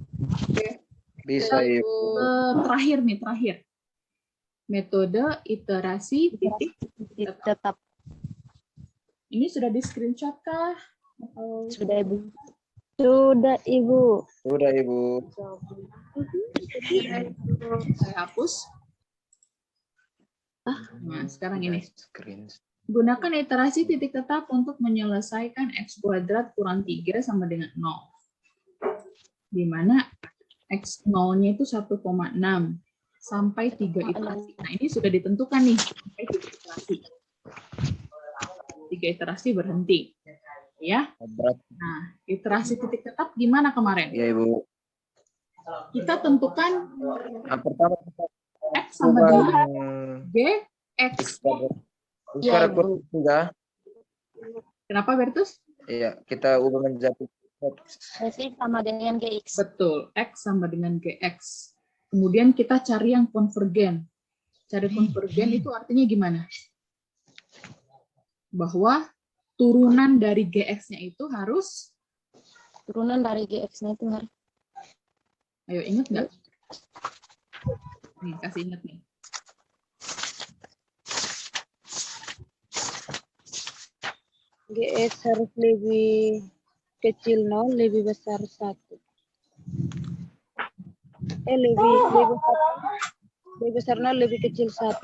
Bisa, Ibu. Terakhir nih, terakhir. Metode iterasi titik. Tetap. Ini sudah di screenshot kah? Atau Sudah, Ibu. Sudah, Ibu. Sudah, Ibu. saya hapus? Nah, sekarang ini. Screen. Gunakan iterasi titik tetap untuk menyelesaikan X kuadrat kurang 3 sama dengan 0. Di mana X0-nya itu 1,6 sampai 3 iterasi. Nah, ini sudah ditentukan nih, sampai 3 iterasi. 3 iterasi berhenti. Ya. Nah, iterasi titik tetap gimana kemarin? Ya, Ibu. Kita tentukan Yang pertama X sama dengan G, X. Sekarang Ibu. ketiga, Kenapa Bertus? iya, kita ubah menjadi Fx sama dengan Gx. Betul, X sama dengan GX. Kemudian kita cari yang konvergen. Cari konvergen itu artinya gimana? Bahwa turunan dari GX-nya itu harus, Turunan dari Gx-nya itu harus. ayo ingat nggak? Nih, kasih ingat nih. GX harus lebih kecil 0, lebih besar 1. Lebih besar 0, lebih kecil 1.